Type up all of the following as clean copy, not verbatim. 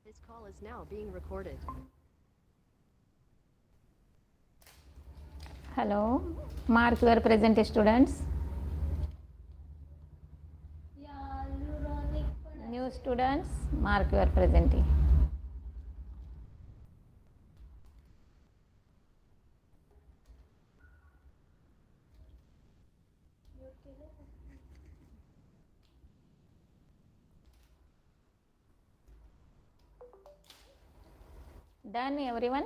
This call is now being recorded. Hello, mark your present students. New students, mark your present. Done everyone?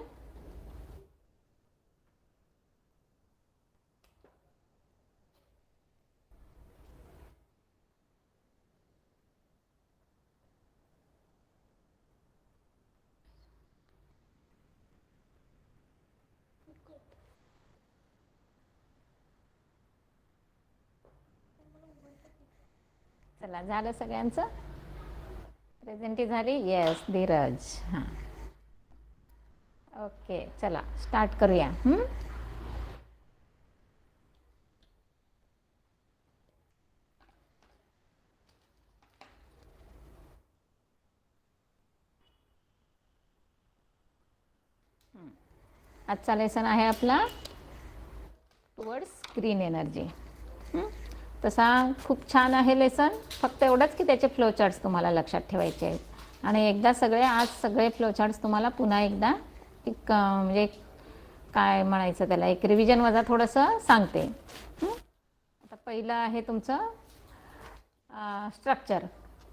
चला झालं सगळ्यांचं? Presenty झाली? Yes Dheeraj. हां okay चला start करूया. आजचा लेसन आहे आपला टुवर्ड्स ग्रीन एनर्जी. तसा खूप छान आहे लेसन, फक्त एवढंच की त्याचे फ्लोचार्ट्स तुम्हाला लक्षात ठेवायचे आहेत आणि एकदा आज सगळे फ्लोचार्ट्स तुम्हाला पुन्हा एकदा एक म्हणजे काय म्हणायचं त्याला एक रिव्हिजन वजा थोडंसं सांगते. आता पहिलं आहे तुमचं स्ट्रक्चर.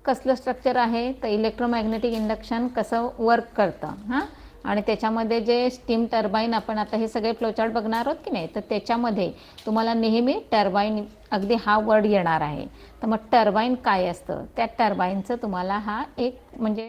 कसलं स्ट्रक्चर आहे तर इलेक्ट्रोमॅग्नेटिक इंडक्शन कसं वर्क करतं आणि त्याच्यामध्ये जे स्टीम टर्बाईन आपण आता हे सगळे फ्लोचार्ट बघणार आहोत की नाही, तर त्याच्यामध्ये तुम्हाला नेहमी टर्बाईन अगदी हा वर्ड येणार आहे. तर मग टर्बाईन काय असतं, त्या टर्बाईनचं तुम्हाला हा एक म्हणजे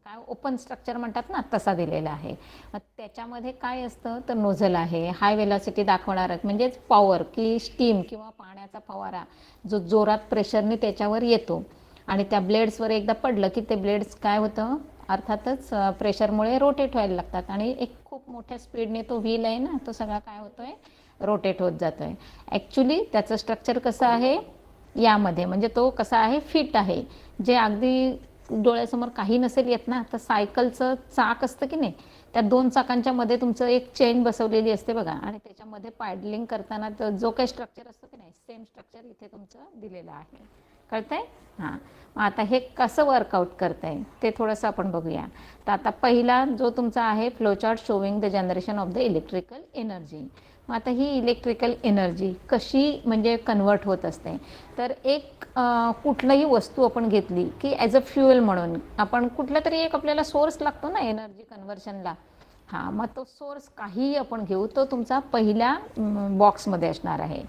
काय ओपन स्ट्रक्चर म्हणतात ना तसा दिलेला आहे. मग त्याच्यामध्ये काय असतं तर नोझल आहे, हाय वेलॉसिटी दाखवणार म्हणजेच पॉवर की स्टीम किंवा पाण्याचा फवारा जो जोरात प्रेशरने त्याच्यावर येतो आणि त्या ब्लेड्सवर एकदा पडलं की ते ब्लेड्स काय होतं अर्थातच प्रेशरमुळे रोटेट व्हायला लागतात आणि एक खूप मोठ्या स्पीडने तो व्हील आहे ना तो सगळा काय होतो आहे रोटेट होत जातो आहे. ॲक्च्युली त्याचं स्ट्रक्चर कसं आहे यामध्ये म्हणजे तो कसा आहे फिट आहे. जे अगदी डोळ्यासमोर काही नसेल येत ना तर सायकलचं चाक असतं की नाही, त्या दोन चाकांच्या मध्ये तुमचं एक चेन बसवलेली असते बघा आणि त्याच्यामध्ये पायडलिंग करताना जो काही स्ट्रक्चर असतो की नाही सेम स्ट्रक्चर इथे तुमचं दिलेलं आहे. कळतंय? हां मग आता हे कसं वर्कआउट करतं आहे ते थोडंसं आपण बघूया. तर आता पहिला जो तुमचा आहे flowchart showing the generation of the electrical energy. मग आता ही इलेक्ट्रिकल एनर्जी कशी म्हणजे कन्वर्ट होत असते तर एक कुठलंही वस्तू आपण घेतली की ॲज अ फ्युएल म्हणून आपण कुठला तरी एक आपल्याला सोर्स लागतो ना एनर्जी कन्व्हर्शनला. हां मग तो सोर्स काहीही आपण घेऊ तो तुमचा पहिल्या बॉक्समध्ये असणार आहे.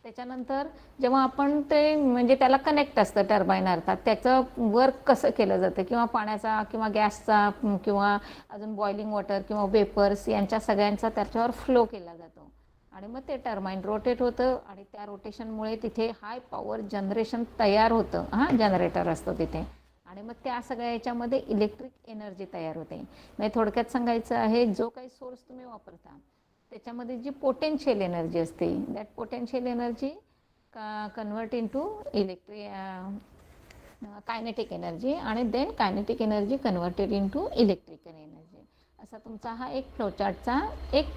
त्याच्यानंतर जेव्हा आपण ते म्हणजे त्याला कनेक्ट असतं टर्बाईन अर्थात त्याचं वर्क कसं केलं जातं किंवा पाण्याचा किंवा गॅसचा किंवा अजून बॉइलिंग वॉटर किंवा वेपर्स यांच्या सगळ्यांचा त्याच्यावर फ्लो केला जातो आणि मग ते टर्बाईन रोटेट होतं आणि त्या रोटेशनमुळे तिथे हाय पॉवर जनरेशन तयार होतं. जनरेटर असतं तिथे आणि मग त्या सगळ्या याच्यामध्ये इलेक्ट्रिक एनर्जी तयार होते. म्हणजे थोडक्यात सांगायचं आहे जो काही सोर्स तुम्ही वापरता त्याच्यामध्ये जी पोटेन्शियल एनर्जी असते that potential energy convert into kinetic energy आणि then kinetic energy converted into electrical energy. असा तुमचा हा एक फ्लोचार्टचा एक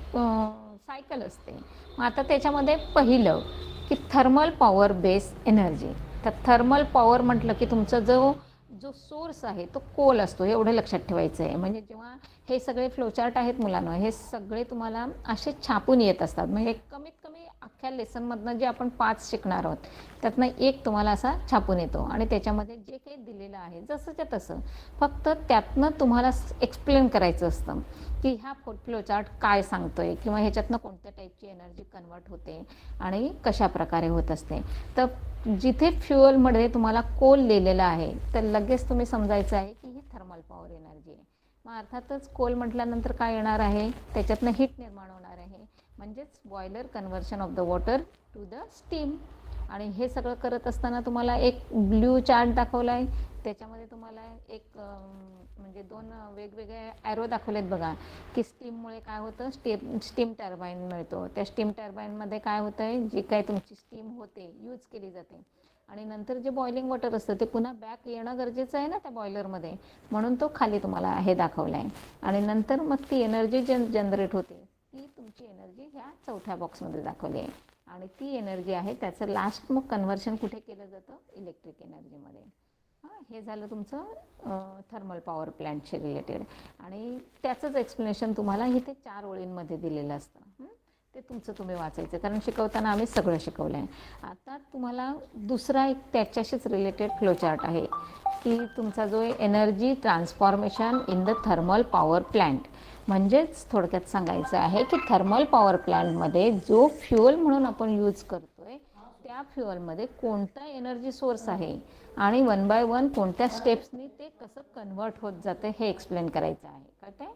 सायकल असते. मग आता त्याच्यामध्ये पहिलं की थर्मल पॉवर बेस एनर्जी. तर थर्मल पॉवर म्हटलं की तुमचा जो जो सोर्स आहे तो कोल असतो एवढं लक्षात ठेवायचं आहे. म्हणजे जेव्हा हे सगळे फ्लोचार्ट आहेत मुलांना हे सगळे तुम्हाला असे छापून येत असतात. म्हणजे कमीत कमी अख्ख्या लेसनमधनं जे आपण 5 शिकणार आहोत त्यातनं एक तुम्हाला असा छापून येतो आणि त्याच्यामध्ये जे काही दिलेलं आहे जसंच्या तसं फक्त त्यातनं तुम्हाला एक्सप्लेन करायचं असतं की हा फ्लोचार्ट काय सांगतोय किंवा ह्याच्यातनं कोणत्या टाईपची एनर्जी कन्वर्ट होते आणि कशा प्रकारे होत असते. तर जिथे फ्युअलमध्ये तुम्हाला कोल लिहिलेला आहे तर लगेच तुम्ही समजायचं आहे की ही थर्मल पॉवर एनर्जी आहे. मग अर्थातच कोल म्हटल्यानंतर काय येणार आहे त्याच्यातनं हीट निर्माण होणार आहे म्हणजेच boiler conversion of the water to the steam. आणि हे सगळं करत असताना तुम्हाला एक ब्ल्यू चार्ट दाखवला आहे त्याच्यामध्ये तुम्हाला एक म्हणजे 2 वेगवेगळे ॲरो दाखवलेत बघा की स्टीममुळे काय होतं स्टीम टर्बाईन मिळतो. त्या स्टीम टर्बाईनमध्ये काय होतं आहे जी काही तुमची स्टीम होते यूज केली जाते आणि नंतर जे बॉइलिंग वॉटर असतं ते पुन्हा बॅक येणं गरजेचं आहे ना त्या बॉयलरमध्ये, म्हणून तो खाली तुम्हाला हे दाखवला आहे. आणि नंतर मग ती एनर्जी जनरेट होते, ती तुमची एनर्जी ह्या चौथ्या बॉक्समध्ये दाखवली आहे. आणि ती एनर्जी आहे त्याचं लास्ट मग कन्व्हर्शन कुठे केलं जातं, इलेक्ट्रिक एनर्जीमध्ये. हे झालं तुमचं थर्मल पॉवर प्लॅन्टशी रिलेटेड. आणि त्याचंच एक्सप्लेनेशन तुम्हाला इथे 4 ओळींमध्ये दिलेलं असतं. ते तुमचं तुम्ही वाचायचं, कारण शिकवताना आम्ही सगळं शिकवलं आहे. आता तुम्हाला दुसरा एक त्याच्याशीच रिलेटेड फ्लोचार्ट आहे की तुमचा जो energy transformation in the thermal power plant. म्हणजेच थोडक्यात सांगायचं आहे की थर्मल पॉवर प्लॅन्टमध्ये जो फ्युअल म्हणून आपण यूज करतोय त्या फ्युअलमध्ये कोणता एनर्जी सोर्स आहे आणि 1 बाय 1 कोणत्या स्टेप्सनी ते कसं कन्वर्ट होत जातं हे एक्सप्लेन करायचं आहे. कळतंय?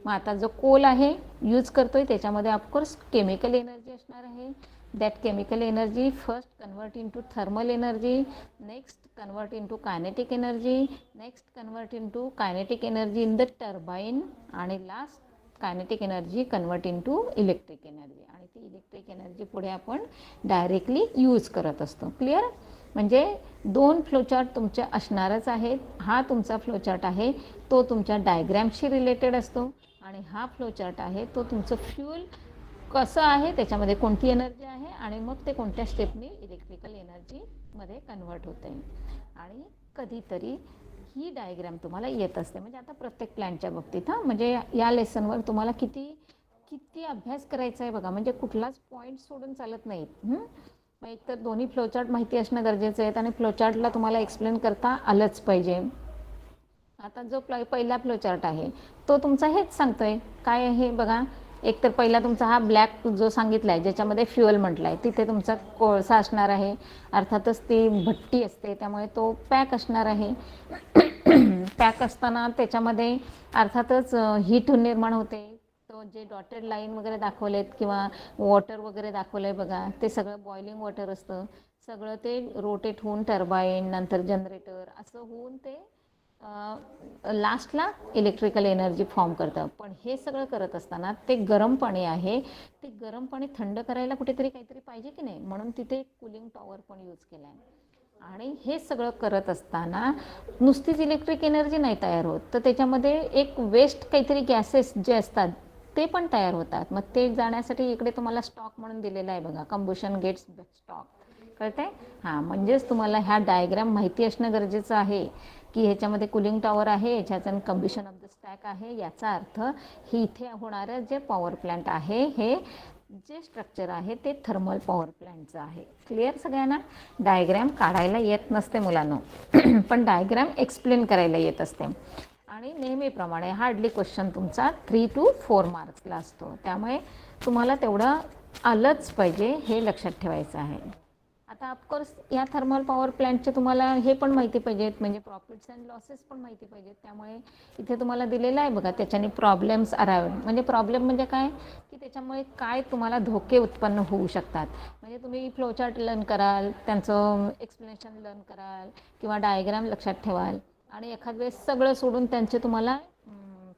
मग आता जो कोल आहे यूज करतोय त्याच्यामध्ये ऑफकोर्स केमिकल एनर्जी असणार आहे. That chemical energy first convert into thermal energy, next convert into kinetic energy, next convert into kinetic energy in the turbine, आणि last kinetic energy convert into electric energy. आणि ती electric energy पुढे आपण directly use करत असतो. Clear? म्हणजे 2 flowchart तुमचे असणारच आहेत. हा तुमचा फ्लोचार्ट आहे तो तुमच्या डायग्रॅमशी रिलेटेड असतो, आणि हा फ्लोचार्ट आहे तो तुमचं फ्यूल कसं आहे, त्याच्यामध्ये कोणती एनर्जी आहे, आणि मग ते कोणत्या स्टेपनी इलेक्ट्रिकल एनर्जीमध्ये कन्वर्ट होते. आणि कधीतरी ही डायग्रॅम तुम्हाला येत असते. म्हणजे आता प्रत्येक प्लॅनच्या बाबतीत म्हणजे या लेसनवर तुम्हाला किती अभ्यास करायचा आहे बघा. म्हणजे कुठलाच पॉईंट सोडून चालत नाहीत. मग एकतर दोन्ही फ्लोचार्ट माहिती असणं गरजेचं आहे, आणि फ्लोचार्टला तुम्हाला एक्सप्लेन करता आलंच पाहिजे. आता जो पहिला फ्लोचार्ट आहे तो तुमचा हेच सांगतोय. काय आहे बघा, एक तर पहिला तुमचा हा ब्लॅक जो सांगितला आहे ज्याच्यामध्ये फ्युअल म्हटलं आहे, तिथे तुमचा कोळसा असणार आहे. अर्थातच ती भट्टी असते त्यामुळे तो पॅक असणार आहे. पॅक असताना त्याच्यामध्ये अर्थातच हीट निर्माण होते. तो जे डॉटेड लाईन वगैरे दाखवलेत किंवा वॉटर वगैरे दाखवलं आहे बघा, ते सगळं बॉइलिंग वॉटर असतं. सगळं ते रोटेट होऊन टर्बाईन, नंतर जनरेटर असं होऊन ते लास्टला इलेक्ट्रिकल एनर्जी फॉर्म करतं. पण हे सगळं करत असताना ते गरम पाणी आहे, ते गरम पाणी थंड करायला कुठेतरी काहीतरी पाहिजे की नाही, म्हणून तिथे कूलिंग टॉवर पण यूज केला आहे. आणि हे सगळं करत असताना नुसतीच इलेक्ट्रिक एनर्जी नाही तयार होत, तर त्याच्यामध्ये एक वेस्ट काहीतरी गॅसेस जे असतात ते पण तयार होतात. मग ते जाण्यासाठी इकडे तुम्हाला स्टॉक म्हणून दिलेला आहे बघा, कंबशन गेट्स स्टॉक. कळतंय? हां, म्हणजेच तुम्हाला ह्या डायग्राम माहिती असणं गरजेचं आहे की ह्याच्यामध्ये कूलिंग टॉवर आहे, ह्याच्यातून कंबिशन ऑफ द स्टॅक आहे. याचा अर्थ ही इथे होणारं जे पॉवर प्लॅन्ट आहे, हे जे स्ट्रक्चर आहे ते थर्मल पॉवर प्लॅन्टचं आहे. क्लिअर सगळ्यांना? डायग्रॅम काढायला येत नसते मुलांनो, पण डायग्रॅम एक्सप्लेन करायला येत असते. आणि नेहमीप्रमाणे हार्डली क्वेश्चन तुमचा 3 to 4 मार्क्सला असतो, त्यामुळे तुम्हाला तेवढं आलंच पाहिजे हे लक्षात ठेवायचं आहे. आता ऑफकोर्स या थर्मल पॉवर प्लॅन्टचे तुम्हाला हे पण माहिती पाहिजेत, म्हणजे प्रॉफिट्स अँड लॉसेस पण माहिती पाहिजेत. त्यामुळे इथे तुम्हाला दिलेलं आहे बघा, त्याच्याने प्रॉब्लेम्स अराइव्ह. म्हणजे प्रॉब्लेम म्हणजे काय की त्याच्यामुळे काय तुम्हाला धोके उत्पन्न होऊ शकतात. म्हणजे तुम्ही फ्लोचार्ट लर्न कराल, त्यांचं एक्सप्लेनेशन लर्न कराल किंवा डायग्राम लक्षात ठेवाल, आणि एखाद वेळेस सगळं सोडून त्यांचे तुम्हाला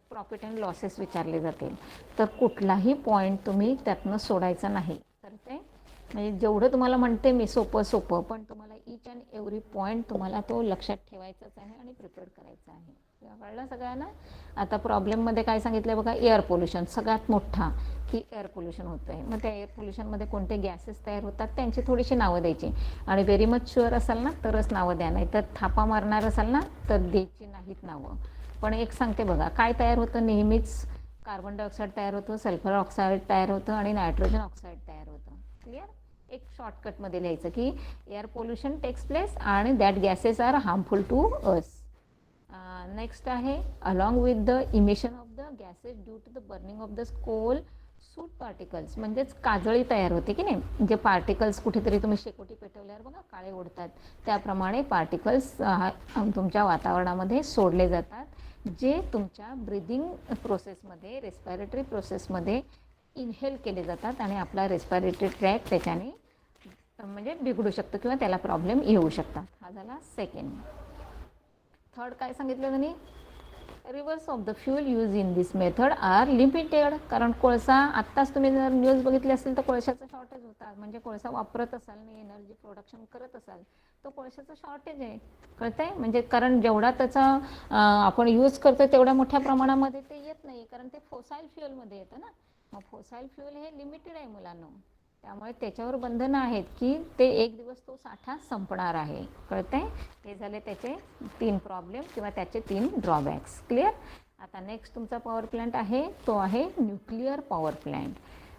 प्रॉफिट अँड लॉसेस विचारले जातील, तर कुठलाही पॉईंट तुम्ही त्यातनं सोडायचा नाही. तर ते म्हणजे जेवढं तुम्हाला म्हणते मी सोपं, पण तुम्हाला ईच अँड एव्हरी पॉईंट तुम्हाला तो लक्षात ठेवायचाच आहे आणि प्रिपेअर करायचा आहे. कळलं सगळ्यांना? आता प्रॉब्लेममध्ये काय सांगितलं आहे बघा, एअर पोल्युशन सगळ्यात मोठा, की एअर पोल्युशन होतं आहे. मग त्या एअर पोल्युशनमध्ये कोणते गॅसेस तयार होतात त्यांची थोडीशी नावं द्यायची, आणि व्हेरी मच शुअर असाल ना तरच नावं द्या, नाही तर थापा मारणार असाल ना तर द्यायची नाहीत नावं. पण एक सांगते बघा, काय तयार होतं नेहमीच, कार्बन डायऑक्साईड तयार होतं, सल्फर ऑक्साईड तयार होतं, आणि नायट्रोजन ऑक्साईड तयार होतं. क्लिअर? एक शॉर्टकटमध्ये लिहायचं की एअर पोल्युशन टेक्स प्लेस आणि that gases are harmful to us. Next आहे along with the emission of the gases due to the burning of the coal soot particles. म्हणजेच काजळी तयार होते की नाही, जे पार्टिकल्स कुठेतरी तुम्ही शेकोटी पेटवल्यावर बघा काळे उडतात, त्याप्रमाणे पार्टिकल्स तुमच्या वातावरणामध्ये सोडले जातात, जे तुमच्या ब्रिदिंग प्रोसेसमध्ये, रेस्पिरेटरी प्रोसेसमध्ये इनहेल केले जातात, आणि आपला रेस्पिरेटरी ट्रॅक त्याच्याने म्हणजे बिघडू शकतं किंवा त्याला प्रॉब्लेम येऊ शकतात. हा झाला सेकंड. थर्ड काय सांगितलं त्यांनी, reserves of the fuel use in this method are limited. कारण कोळसा आत्ताच तुम्ही जर न्यूज बघितली असेल तर कोळशाचं शॉर्टेज होतात. म्हणजे कोळसा वापरत असाल आणि एनर्जी प्रोडक्शन करत असाल तर कोळशाचं शॉर्टेज आहे. कळतंय? म्हणजे कारण जेवढा त्याचा आपण यूज करतो तेवढ्या मोठ्या प्रमाणामध्ये ते येत नाही. कारण ते फोसाईल फ्युअलमध्ये येतं ना. मग फोसाईल फ्युअल हे लिमिटेड आहे मुलांनो. त्यामुळे त्याच्यावर बंधनं आहेत की ते एक दिवस तो साठा संपणार आहे. कळतंय? हे झाले त्याचे 3 प्रॉब्लेम किंवा त्याचे 3 ड्रॉबॅक्स. क्लिअर? आता नेक्स्ट तुमचा पॉवर प्लॅन्ट आहे तो आहे न्यूक्लिअर पॉवर प्लॅन्ट.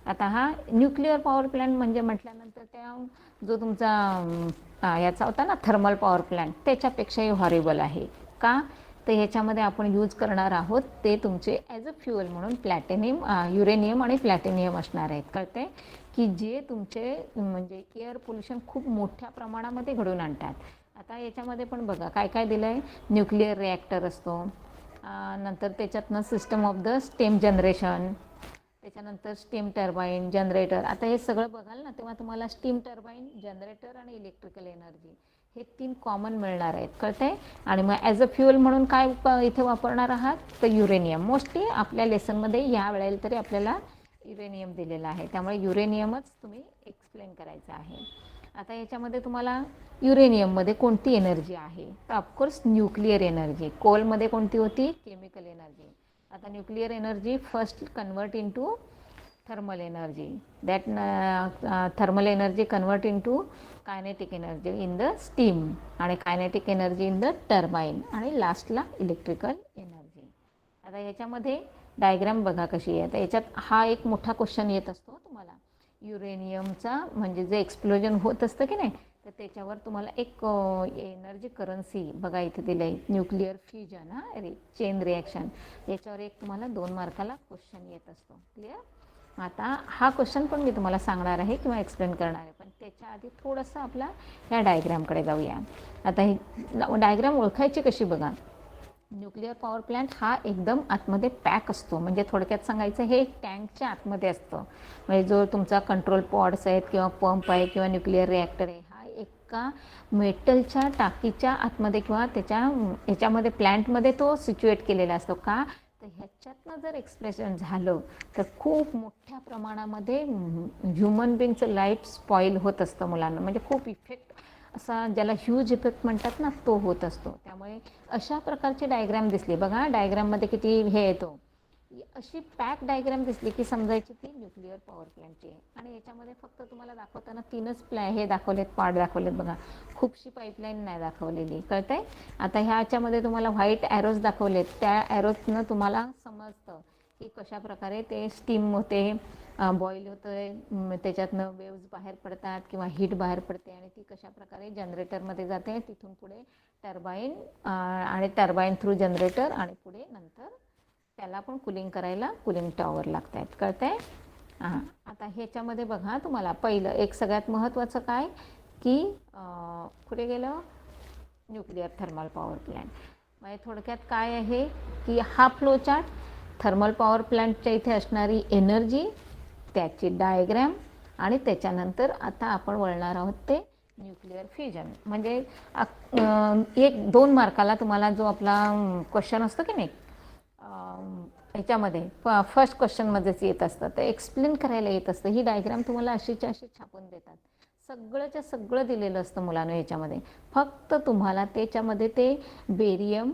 आता हा न्यूक्लिअर पॉवर प्लॅन्ट म्हणजे म्हटल्यानंतर त्या जो तुमचा याचा होता ना थर्मल पॉवर प्लॅन्ट त्याच्यापेक्षाही हॉरिबल आहे. का? तर ह्याच्यामध्ये आपण यूज करणार आहोत ते तुमचे ॲज अ फ्युअल म्हणून प्लॅटिनियम युरेनियम आणि प्लॅटिनियम असणार आहेत. कळते? की जे तुमचे म्हणजे एअर पोल्युशन खूप मोठ्या प्रमाणामध्ये घडवून आणतात. आता याच्यामध्ये पण बघा काय काय दिलं आहे. न्यूक्लिअर रिॲक्टर असतो, नंतर त्याच्यातनं system of the stem generation, त्याच्यानंतर स्टीम टर्बाईन, जनरेटर. आता हे सगळं बघाल ना तेव्हा तुम्हाला स्टीम टर्बाईन, जनरेटर आणि इलेक्ट्रिकल एनर्जी हे 3 कॉमन मिळणार आहेत. कळते? आणि मग ॲज अ फ्युअल म्हणून काय इथे वापरणार आहात तर युरेनियम. मोस्टली आपल्या लेसनमध्ये ह्या वेळेला तरी आपल्याला युरेनियम दिलेला आहे. त्यामुळे युरेनियमच तुम्ही एक्सप्लेन करायचं आहे. आता याच्यामध्ये तुम्हाला युरेनियममध्ये कोणती एनर्जी आहे तर ऑफकोर्स न्यूक्लिअर एनर्जी. कोलमध्ये कोणती होती? Chemical energy. आता nuclear energy first convert into thermal energy. That thermal energy convert into kinetic energy in the steam आणि kinetic energy in the turbine आणि लास्टला इलेक्ट्रिकल एनर्जी. आता याच्यामध्ये डायग्राम बघा कशी आहे. तर याच्यात हा एक मोठा क्वेश्चन येत असतो तुम्हाला. युरेनियमचा म्हणजे जे एक्सप्लोजन होत असतं की नाही तर त्याच्यावर तुम्हाला एक एनर्जी करन्सी बघा इथे दिलं आहे. न्यूक्लिअर फ्युजन चेन रिॲक्शन याच्यावर एक तुम्हाला 2 मार्काला क्वेश्चन येत असतो. क्लिअर? आता हा क्वेश्चन पण मी तुम्हाला सांगणार आहे किंवा एक्सप्लेन करणार आहे. पण त्याच्या आधी थोडंसं आपला ह्या डायग्रामकडे जाऊया. आता ही डायग्राम ओळखायची कशी बघा. न्यूक्लिअर पॉवर प्लॅन्ट हा एकदम आतमध्ये पॅक असतो. म्हणजे थोडक्यात सांगायचं हे टँकच्या आतमध्ये असतं. म्हणजे जो तुमचा कंट्रोल पॉड्स आहेत किंवा पंप आहे किंवा न्यूक्लिअर रिॲक्टर आहे हा एका मेटलच्या टाकीच्या आतमध्ये किंवा ह्याच्यामध्ये प्लॅन्टमध्ये तो सिच्युएट केलेला असतो. का? तर ह्याच्यातनं जर एक्सप्रेशन झालं तर खूप मोठ्या प्रमाणामध्ये ह्युमन बिंगचं लाईफ स्पॉईल होत असतं मुलांना. म्हणजे खूप इफेक्ट असा ज्याला ह्यूज इफेक्ट म्हणतात ना तो होत असतो. त्यामुळे अशा प्रकारची डायग्राम दिसली बघा. डायग्राममध्ये किती हे येतो. अशी पॅक डायग्राम दिसली की समजायची ती न्यूक्लिअर पॉवर प्लॅन्टची आहे. आणि याच्यामध्ये फक्त तुम्हाला दाखवताना 3च हे दाखवलेत, पार्ट दाखवलेत बघा. खूपशी पाईपलाईन नाही दाखवलेली. कळतंय? आता ह्याच्यामध्ये तुम्हाला व्हाईट ॲरोज दाखवलेत. त्या ॲरोजनं तुम्हाला समजतं की कशा प्रकारे ते स्टीम होते, बॉईल होतं, त्याच्यातनं वेव्ज बाहेर पडतात किंवा हीट बाहेर पडते आणि ती कशा प्रकारे जनरेटरमध्ये जाते. तिथून पुढे टर्बाईन आणि टर्बाईन थ्रू जनरेटर आणि पुढे नंतर त्याला पण कूलिंग करायला कूलिंग टॉवर लागत आहेत. कळतंय? हां. आता ह्याच्यामध्ये बघा तुम्हाला पहिलं एक सगळ्यात महत्त्वाचं काय की कुठे गेलं न्यूक्लिअर थर्मल पॉवर प्लॅन्ट. म्हणजे थोडक्यात काय आहे की हा फ्लो चार्ट, थर्मल पॉवर प्लॅन्टच्या इथे असणारी एनर्जी, त्याची डायग्रॅम आणि त्याच्यानंतर आता आपण वळणार आहोत ते न्यूक्लिअर फ्युजन. म्हणजे 1-2 मार्काला तुम्हाला जो आपला क्वेश्चन असतो की नाही ह्याच्यामध्ये फर्स्ट क्वेश्चनमध्येच येत असतं तर एक्सप्लेन करायला येत असतं. ही डायग्राम तुम्हाला अशीच्या अशी छापून देतात. सगळंच्या सगळं दिलेलं असतं मुलांना याच्यामध्ये. फक्त तुम्हाला त्याच्यामध्ये ते बेरियम,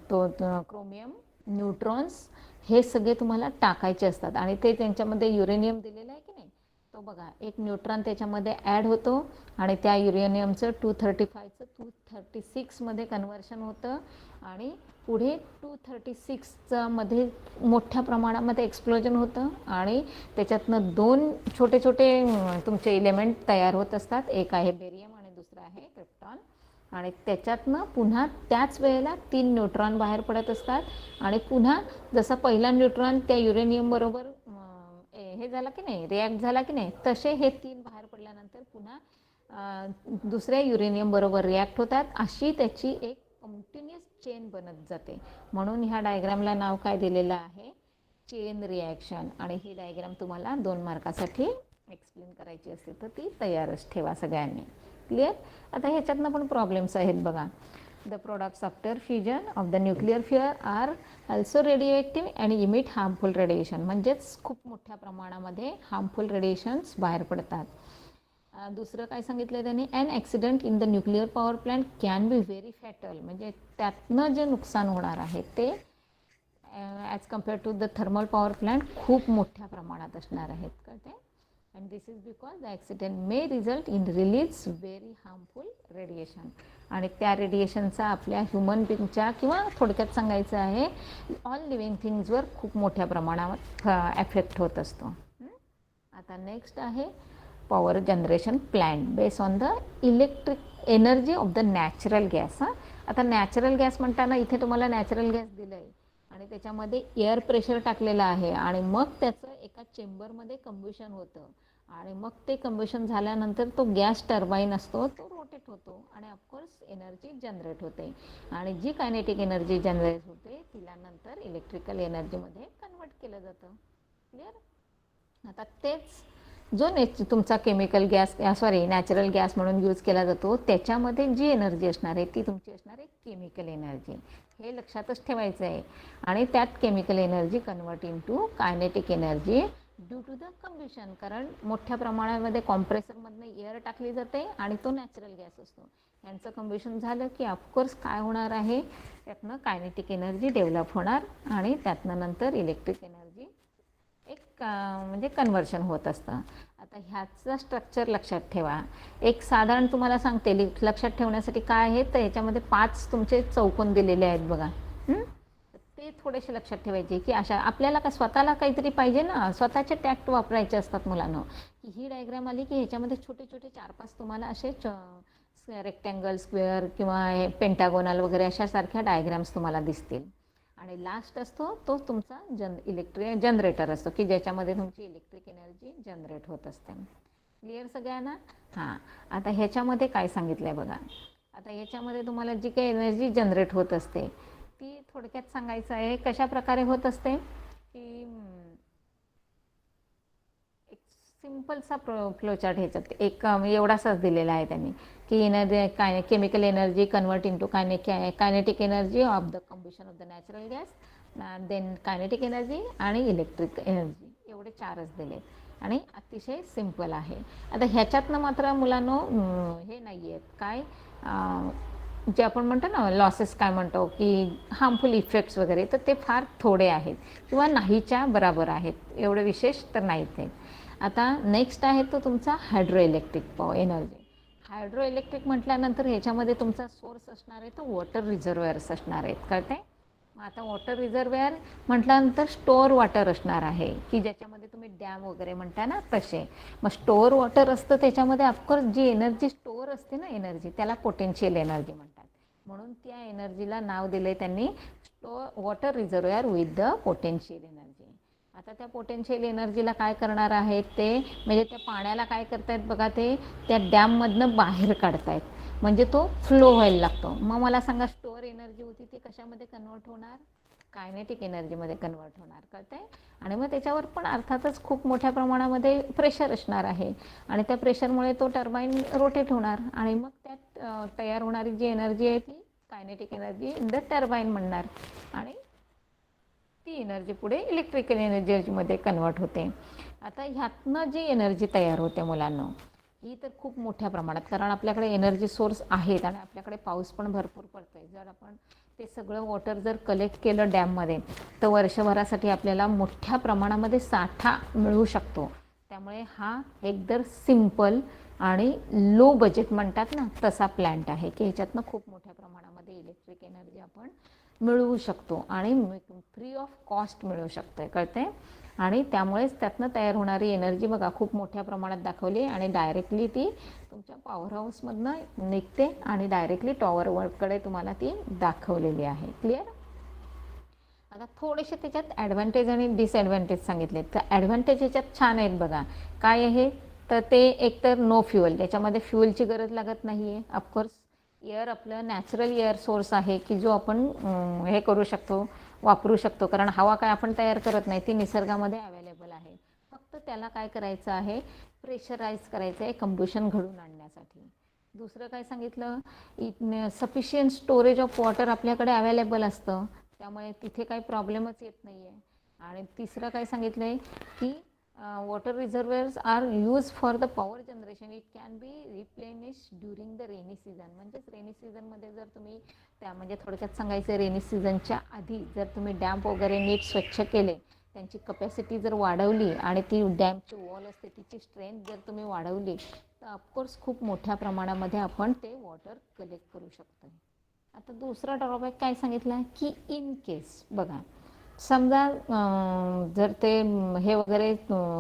क्रोमियम, न्यूट्रॉन्स हे सगळे तुम्हाला टाकायचे असतात. आणि ते त्यांच्यामध्ये युरेनियम दिलेलं आहे की नाही तो बघा एक न्यूट्रॉन त्याच्यामध्ये ॲड होतो आणि त्या युरेनियमचं 235चं 236मध्ये कन्व्हर्शन होतं आणि पुढे 236चं मध्ये मोठ्या प्रमाणामध्ये एक्सप्लोजन होतं आणि त्याच्यातनं 2 छोटे छोटे तुमचे इलेमेंट तयार होत असतात. एक आहे बेरियम आणि दुसरं आहे क्रिप्टॉन. आणि त्याच्यातनं पुन्हा त्याच वेळेला 3 न्यूट्रॉन बाहेर पडत असतात आणि पुन्हा जसा पहिला न्यूट्रॉन त्या युरेनियम बरोबर हे झाला की नाही रिॲक्ट झाला की नाही तसे हे 3 बाहेर पडल्यानंतर पुन्हा दुसऱ्या युरेनियम बरोबर रिॲक्ट होतात. अशी त्याची एक कंटिन्युअस चेन बनत जाते. म्हणून ह्या डायग्रामला नाव काय दिलेलं आहे चेन रिॲक्शन. आणि ही डायग्राम तुम्हाला 2 मार्कासाठी एक्सप्लेन करायची असते तर ती तयारच ठेवा सगळ्यांनी. क्लिअर? आता ह्याच्यातनं पण प्रॉब्लेम्स आहेत बघा. The products after fusion of the nuclear fuel are also radioactive and emit harmful radiation. म्हणजेच खूप मोठ्या प्रमाणामध्ये हार्मफुल रेडिएशन्स बाहेर पडतात. दुसरं काय सांगितलं त्यांनी, an accident in the nuclear power plant can be very fatal. म्हणजे त्यातनं जे नुकसान होणार आहे ते as compare to the thermal power plant खूप मोठ्या प्रमाणात असणार आहेत. कळते. And this is because the accident may result in release very harmful radiation. आणि त्या रेडिएशनचा आपल्या ह्युमन बिंगच्या किंवा थोडक्यात सांगायचं आहे ऑल लिव्हिंग थिंग्सवर खूप मोठ्या प्रमाणात ॲफेक्ट होत असतो. आता नेक्स्ट आहे power generation plant base on the electric energy of the natural gas. आता नॅचरल गॅस म्हणताना इथे तुम्हाला नॅचरल गॅस दिलं आहे आणि त्याच्यामध्ये एअर प्रेशर टाकलेलं आहे आणि मग त्याचं एका चेंबरमध्ये कंब्युशन होतं आणि मग ते कंब्युशन झाल्यानंतर तो गॅस टर्बाईन असतो तो रोटेट होतो आणि ऑफकोर्स एनर्जी जनरेट होते आणि जी कायनेटिक एनर्जी जनरेट होते तिला नंतर इलेक्ट्रिकल एनर्जीमध्ये कन्वर्ट केलं जातं. क्लिअर. आता तेच जो तुमचा केमिकल गॅस नॅचरल गॅस म्हणून यूज केला जातो त्याच्यामध्ये जी एनर्जी असणार आहे ती तुमची असणार आहे केमिकल एनर्जी. हे लक्षातच ठेवायचं आहे. आणि त्यात chemical energy convert into kinetic energy due to the combustion. कारण मोठ्या प्रमाणामध्ये कॉम्प्रेसरमधनं एअर टाकली जाते आणि तो नॅचरल गॅस असतो. यांचं कंब्युशन झालं की ऑफकोर्स काय होणार आहे, त्यातनं कायनेटिक एनर्जी डेव्हलप होणार आणि त्यातनं नंतर इलेक्ट्रिक एनर्जी म्हणजे कन्वर्शन होत असतं. आता ह्याचं स्ट्रक्चर लक्षात ठेवा. एक साधारण तुम्हाला सांगते लक्षात ठेवण्यासाठी काय आहे तर ह्याच्यामध्ये 5 तुमचे चौकोन दिलेले आहेत बघा. ते थोडेसे लक्षात ठेवायचे की अशा आपल्याला का स्वतःला काहीतरी पाहिजे ना, स्वतःचे टॅक्ट वापरायचे असतात मुलांना. की ही डायग्राम आली की ह्याच्यामध्ये छोटे छोटे 4-5 तुम्हाला असे रेक्टँगल, स्क्वेअर किंवा पेंटागोनल वगैरे अशासारख्या डायग्राम्स तुम्हाला दिसतील. आणि लास्ट असतो तो तुमचा जनरेटर असतो की ज्याच्यामध्ये तुमची इलेक्ट्रिक एनर्जी जनरेट होत असते. क्लिअर सगळ्यांना. हां. आता ह्याच्यामध्ये काय सांगितलं आहे बघा. आता ह्याच्यामध्ये तुम्हाला जी काही एनर्जी जनरेट होत असते ती थोडक्यात सांगायचं आहे कशा प्रकारे होत असते की एक सिम्पलसा फ्लोचार्ट ह्याच्यात एक एवढासाच दिलेला आहे त्यांनी की energy chemical energy convert into kinetic energy of the combustion of the natural gas then kinetic energy आणि इलेक्ट्रिक एनर्जी एवढे 4च दिले आणि अतिशय सिम्पल आहे. आता ह्याच्यातनं मात्र मुलांनो हे नाही आहेत काय जे आपण म्हणतो ना लॉसेस काय म्हणतो की हार्मफुल इफेक्ट्स वगैरे तर ते फार थोडे आहेत किंवा नाहीच्या बराबर आहेत. एवढे विशेष तर नाहीत ते. आता नेक्स्ट आहे तो तुमचा hydro electric energy. Hydro electric म्हटल्यानंतर ह्याच्यामध्ये तुमचा सोर्स असणार आहे तो वॉटर रिझर्वोअर्स असणार आहेत. कळते. आता वॉटर रिझर्वोअर म्हटल्यानंतर स्टोअर वॉटर असणार आहे की ज्याच्यामध्ये तुम्ही डॅम वगैरे म्हणता ना तसे. मग स्टोअर वॉटर असतं त्याच्यामध्ये ऑफकोर्स जी एनर्जी स्टोअर असते ना एनर्जी त्याला पोटेन्शियल एनर्जी म्हणतात. म्हणून त्या एनर्जीला नाव दिले त्यांनी water reservoir with the potential energy. आता त्या पोटेन्शियल एनर्जीला काय करणार आहेत ते म्हणजे त्या पाण्याला काय करतायत बघा ते त्या डॅममधनं बाहेर काढतायत म्हणजे तो फ्लो व्हायला लागतो. मग मला सांगा स्टोअर एनर्जी होती ती कशामध्ये कन्वर्ट होणार, कायनेटिक एनर्जीमध्ये कन्वर्ट होणार. कळतंय. आणि मग त्याच्यावर पण अर्थातच खूप मोठ्या प्रमाणामध्ये प्रेशर असणार आहे आणि त्या प्रेशरमुळे तो टर्बाईन रोटेट होणार आणि मग त्यात तयार होणारी जी एनर्जी आहे ती kinetic energy in the turbine म्हणणार आणि ती एनर्जी पुढे इलेक्ट्रिकल एनर्जीमध्ये कन्वर्ट होते. आता ह्यातनं जी एनर्जी तयार होते मुलांना ही तर खूप मोठ्या प्रमाणात कारण आपल्याकडे एनर्जी सोर्स आहेत आणि आपल्याकडे पाऊस पण भरपूर पडतो आहे. जर आपण ते सगळं वॉटर जर कलेक्ट केलं डॅममध्ये तर वर्षभरासाठी आपल्याला मोठ्या प्रमाणामध्ये साठा मिळू शकतो. त्यामुळे हा एकदर सिम्पल आणि लो बजेट म्हणतात ना तसा प्लॅन्ट आहे की ह्याच्यातनं खूप मोठ्या प्रमाणामध्ये इलेक्ट्रिक एनर्जी आपण मिळवू शकतो आणि फ्री ऑफ कॉस्ट मिळू शकते. कळते. आणि त्यामुळेच त्यातनं तयार होणारी एनर्जी बघा खूप मोठ्या प्रमाणात दाखवली आणि डायरेक्टली ती तुमच्या पॉवर हाऊसमधनं निघते आणि डायरेक्टली टॉवरकडे तुम्हाला ती दाखवलेली आहे. क्लिअर. आता थोडेसे त्याच्यात ॲडव्हान्टेज आणि डिसॲडव्हान्टेज सांगितले. तर ॲडव्हान्टेज ह्याच्यात छान आहेत बघा. काय आहे तर ते एकतर नो फ्युअल त्याच्यामध्ये फ्युअलची गरज लागत नाही आहे. ऑफकोर्स एअर आपलं नॅचरल एअर सोर्स आहे की जो आपण हे करू शकतो वापरू शकतो कारण हवा काय आपण तयार करत नाही ती निसर्गामध्ये अवेलेबल आहे. फक्त त्याला काय करायचं आहे प्रेशराईज करायचं आहे कंब्युशन घडून आणण्यासाठी. दुसरं काय सांगितलं, सफिशियंट स्टोरेज ऑफ वॉटर आपल्याकडे अवेलेबल असतं, त्यामुळे तिथे काही प्रॉब्लेमच येत नाही आहे. आणि तिसरं काय सांगितलं आहे की water reservoirs are use for the power generation, it can be replenish during the rainy season. म्हणजेच रेनी सीझनमध्ये जर तुम्ही म्हणजे थोडक्यात सांगायचं, रेनी सीझनच्या आधी जर तुम्ही डॅम्प वगैरे नीट स्वच्छ केले, त्यांची कपॅसिटी जर वाढवली आणि ती डॅमची वॉल असते तिची स्ट्रेंथ जर तुम्ही वाढवली, तर ऑफकोर्स खूप मोठ्या प्रमाणामध्ये आपण ते वॉटर कलेक्ट करू शकतो. आता दुसरा ड्रॉबॅक काय सांगितला आहे की इन केस बघा, समजा जर ते हे वगैरे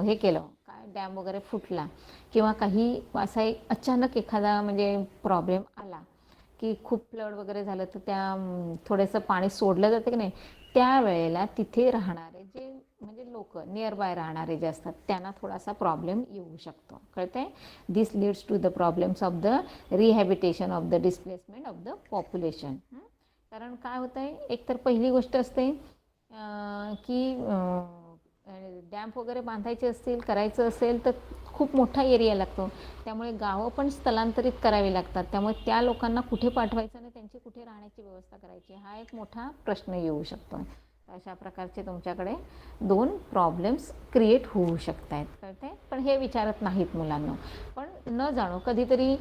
हे केलं, काय डॅम वगैरे फुटला किंवा काही असा एक अचानक एखादा म्हणजे प्रॉब्लेम आला की खूप फ्लड वगैरे झालं, तर त्या थोडंसं पाणी सोडलं जातं की नाही, त्यावेळेला तिथे राहणारे जे म्हणजे लोक नियर बाय राहणारे जे असतात त्यांना थोडासा प्रॉब्लेम येऊ शकतो. कळतंय? This leads to the problems of the rehabilitation of the displacement of the population. कारण काय होतं आहे, एकतर पहिली गोष्ट असते की डॅम्प वगैरे बांधायचे असतील, करायचं असेल तर खूप मोठा एरिया लागतो, त्यामुळे गावं पण स्थलांतरित करावी लागतात. त्यामुळे त्या लोकांना कुठे पाठवायचं आणि त्यांची कुठे राहण्याची व्यवस्था करायची, हा एक मोठा प्रश्न येऊ शकतो. अशा प्रकारचे तुमच्याकडे 2 प्रॉब्लेम्स क्रिएट होऊ शकत आहेत. कळते? पण हे विचारत नाहीत मुलांना. पण न जाणो कधीतरी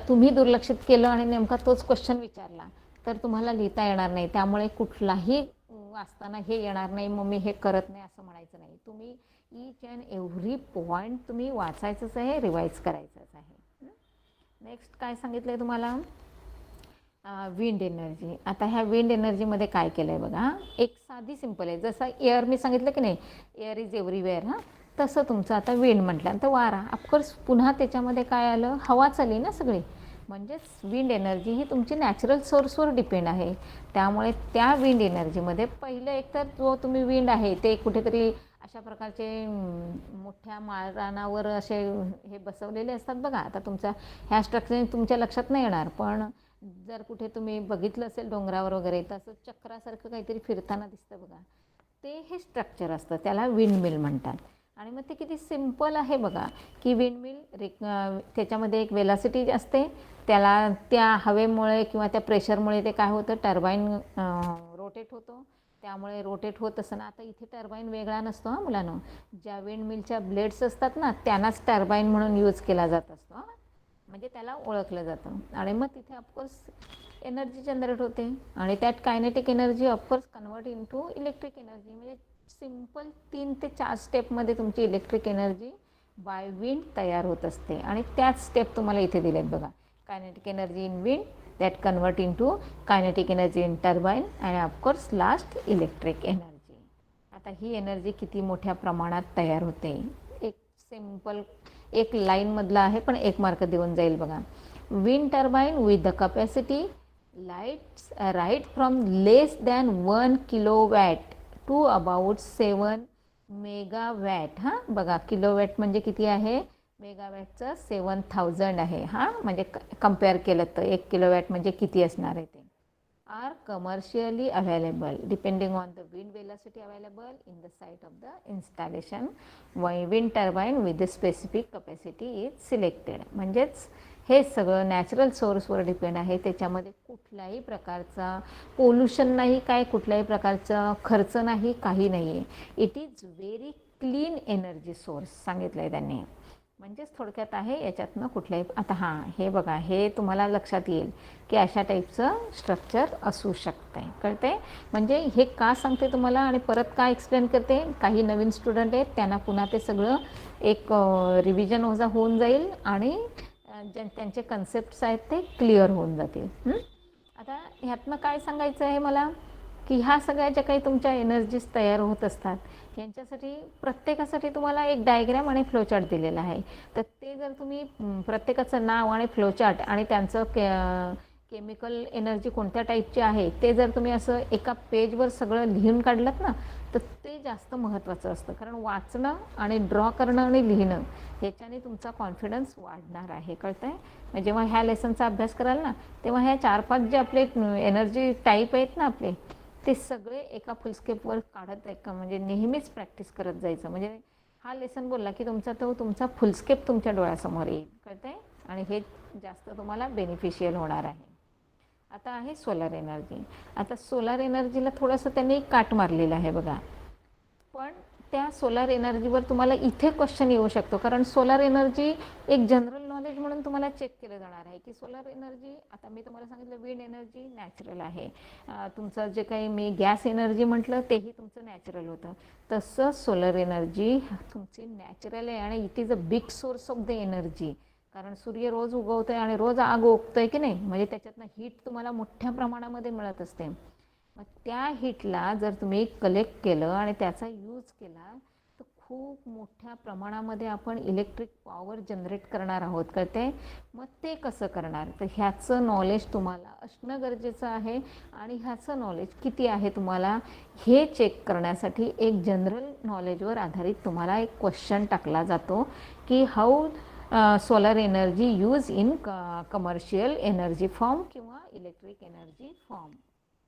तुम्ही दुर्लक्षित केलं आणि नेमका तोच क्वेश्चन विचारला तर तुम्हाला लिहिता येणार नाही. त्यामुळे कुठलाही वाचताना हे येणार नाही, मग मी हे करत नाही असं म्हणायचं नाही. तुम्ही ईच अँड एव्हरी पॉईंट तुम्ही वाचायचंच आहे, रिवाईज करायचंच आहे. नेक्स्ट काय सांगितलं आहे तुम्हाला, विंड एनर्जी. आता ह्या विंड एनर्जीमध्ये काय केलं आहे बघा, एक साधी सिंपल आहे. जसं एअर मी सांगितलं की नाही, एअर इज एव्हरीवेअर, तसं तुमचं आता विंड म्हटल्यानंतर वारा. ऑफकोर्स पुन्हा त्याच्यामध्ये काय आलं, हवाच आली ना सगळी. म्हणजेच विंड एनर्जी ही तुमची नॅचरल सोर्सवर डिपेंड आहे. त्यामुळे त्या विंड एनर्जीमध्ये पहिलं एकतर जो तुम्ही विंड आहे ते कुठेतरी अशा प्रकारचे मोठ्या माळरानावर असे हे बसवलेले असतात बघा. आता तुमचा ह्या स्ट्रक्चर तुमच्या लक्षात नाही येणार, पण जर कुठे तुम्ही बघितलं असेल डोंगरावर वगैरे, तसं चक्रासारखं काहीतरी फिरताना दिसतं बघा, ते हे स्ट्रक्चर असतं, त्याला विंडमिल म्हणतात. आणि मग ते किती सिम्पल आहे बघा, की विंडमिल त्याच्यामध्ये एक वेलॉसिटी असते, त्याला त्या हवेमुळे किंवा त्या प्रेशरमुळे ते काय होतं, टर्बाईन रोटेट होतो. त्यामुळे रोटेट होत असताना आता इथे टर्बाईन वेगळा नसतो हा मुलांनो, ज्या विंडमिलच्या ब्लेड्स असतात ना त्यांनाच टर्बाईन म्हणून यूज केला जात असतो, म्हणजे त्याला ओळखलं जातं. आणि मग तिथे ऑफकोर्स एनर्जी जनरेट होते आणि त्यात kinetic energy of course convert into electric energy. म्हणजे सिंपल 3 ते 4 स्टेपमध्ये तुमची इलेक्ट्रिक एनर्जी बाय विंड तयार होत असते. आणि त्याच स्टेप तुम्हाला इथे दिलेत बघा, kinetic energy in wind, that convert into kinetic energy in turbine आणि ऑफकोर्स लास्ट इलेक्ट्रिक एनर्जी. आता ही एनर्जी किती मोठ्या प्रमाणात तयार होते, एक सिंपल एक लाईनमधला आहे पण 1 मार्क देऊन जाईल बघा. Wind turbine with the capacity lights right from less than 1 kilowatt to about 7 megawatt. बघा किलोवॅट म्हणजे किती आहे, मेगावॅटचं 7000 आहे. म्हणजे कम्पेअर केलं तर 1 किलोवॅट म्हणजे किती असणार आहे ते. Are commercially available depending on the wind velocity available in the site of the installation. Wind turbine with the specific capacity is selected. म्हणजेच हे सगळं नॅचरल सोर्सवर डिपेंड आहे, त्याच्यामध्ये कुठल्याही प्रकारचा पोल्युशन नाही, काय कुठल्याही प्रकारचा खर्च नाही, काही नाही आहे. It is very clean energy source सांगितलं आहे त्यांनी. म्हणजेच थोडक्यात आहे, याच्यातनं कुठल्याही आता हे बघा, हे तुम्हाला लक्षात येईल की अशा टाईपचं स्ट्रक्चर असू शकतं आहे. कळते? म्हणजे हे का सांगते तुम्हाला आणि परत का एक्सप्लेन करते, काही नवीन स्टुडंट आहेत त्यांना पुन्हा ते सगळं एक रिव्हिजन होऊन जाईल आणि त्यांचे कन्सेप्ट्स आहेत ते क्लिअर होऊन जातील. आता ह्यातनं काय सांगायचं आहे मला, की ह्या सगळ्या ज्या काही तुमच्या एनर्जीज तयार होत असतात यांच्यासाठी प्रत्येकासाठी तुम्हाला एक डायग्राम आणि फ्लोचार्ट दिलेला आहे. तर ते जर तुम्ही प्रत्येकाचं नाव आणि फ्लोचार्ट आणि त्यांचं केमिकल एनर्जी कोणत्या टाईपची आहे ते जर तुम्ही असं एका पेजवर सगळं लिहून काढलं ना, तर ते जास्त महत्त्वाचं असतं. कारण वाचणं आणि ड्रॉ करणं आणि लिहिणं ह्याच्याने तुमचा कॉन्फिडन्स वाढणार आहे. कळतं आहे? जेव्हा ह्या लेसनचा अभ्यास कराल ना, तेव्हा ह्या 4-5 जे आपले एनर्जी टाईप आहेत ना आपले, ते सगळे एका फुलस्केपवर काढत म्हणजे नेहमीच प्रॅक्टिस करत जायचं. म्हणजे हा लेसन बोलला की तुमचा फुलस्केप तुमच्या डोळ्यासमोर येईल. कळतं आहे? आणि हे जास्त तुम्हाला बेनिफिशियल होणार आहे. आता आहे सोलर एनर्जी. आता सोलर एनर्जीला थोडंसं त्यांनी काट मारलेलं आहे बघा. पण त्या सोलर एनर्जीवर तुम्हाला इथे क्वेश्चन येऊ शकतो, कारण सोलर एनर्जी एक जनरल नॉलेज म्हणून तुम्हाला चेक केलं जाणार आहे की सोलर एनर्जी, आता मी तुम्हाला सांगितलं विंड एनर्जी नॅचरल आहे, तुमचं जे काही मी गॅस एनर्जी म्हटलं तेही तुमचं नॅचरल होतं, तसं सोलर एनर्जी तुमची नॅचरल आहे आणि it is a big source of the energy. कारण सूर्य रोज उगवतोय आणि रोज आग ओकतोय की नाही, म्हणजे त्याच्यातनं हीट तुम्हाला मोठ्या प्रमाणामध्ये मिळत असते. मग त्या हीटला जर तुम्ही कलेक्ट केलं आणि त्याचा यूज केला तर खूप मोठ्या प्रमाणामध्ये आपण इलेक्ट्रिक पॉवर जनरेट करणार आहोत, कळते. मग ते कसं करणार, तर ह्याचं नॉलेज तुम्हाला असणं गरजेचं आहे. आणि ह्याचं नॉलेज किती आहे तुम्हाला हे चेक करण्यासाठी एक जनरल नॉलेजवर आधारित तुम्हाला एक क्वेश्चन टाकला जातो की how solar energy use in commercial energy form किंवा इलेक्ट्रिक एनर्जी फॉर्म.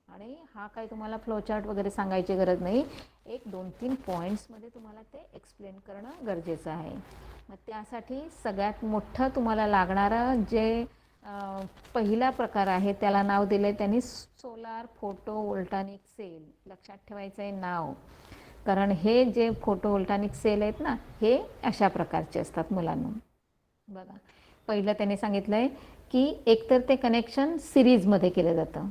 आणि हा काय तुम्हाला फ्लोचार्ट वगैरे सांगायची गरज नाही, एक 2-3 पॉईंट्समध्ये तुम्हाला ते एक्सप्लेन करणं गरजेचं आहे. मग त्यासाठी सगळ्यात मोठं तुम्हाला लागणारं जे पहिला प्रकार आहे त्याला नाव दिलं आहे त्यांनी सोलार फोटो वोल्टानिक सेल. लक्षात ठेवायचं आहे नाव, कारण हे जे फोटो वोल्टानिक सेल आहेत ना हे अशा प्रकारचे असतात मुलांना. बघा, पहिलं त्यांनी सांगितलं आहे की एकतर ते कनेक्शन सिरीजमध्ये केलं जातं,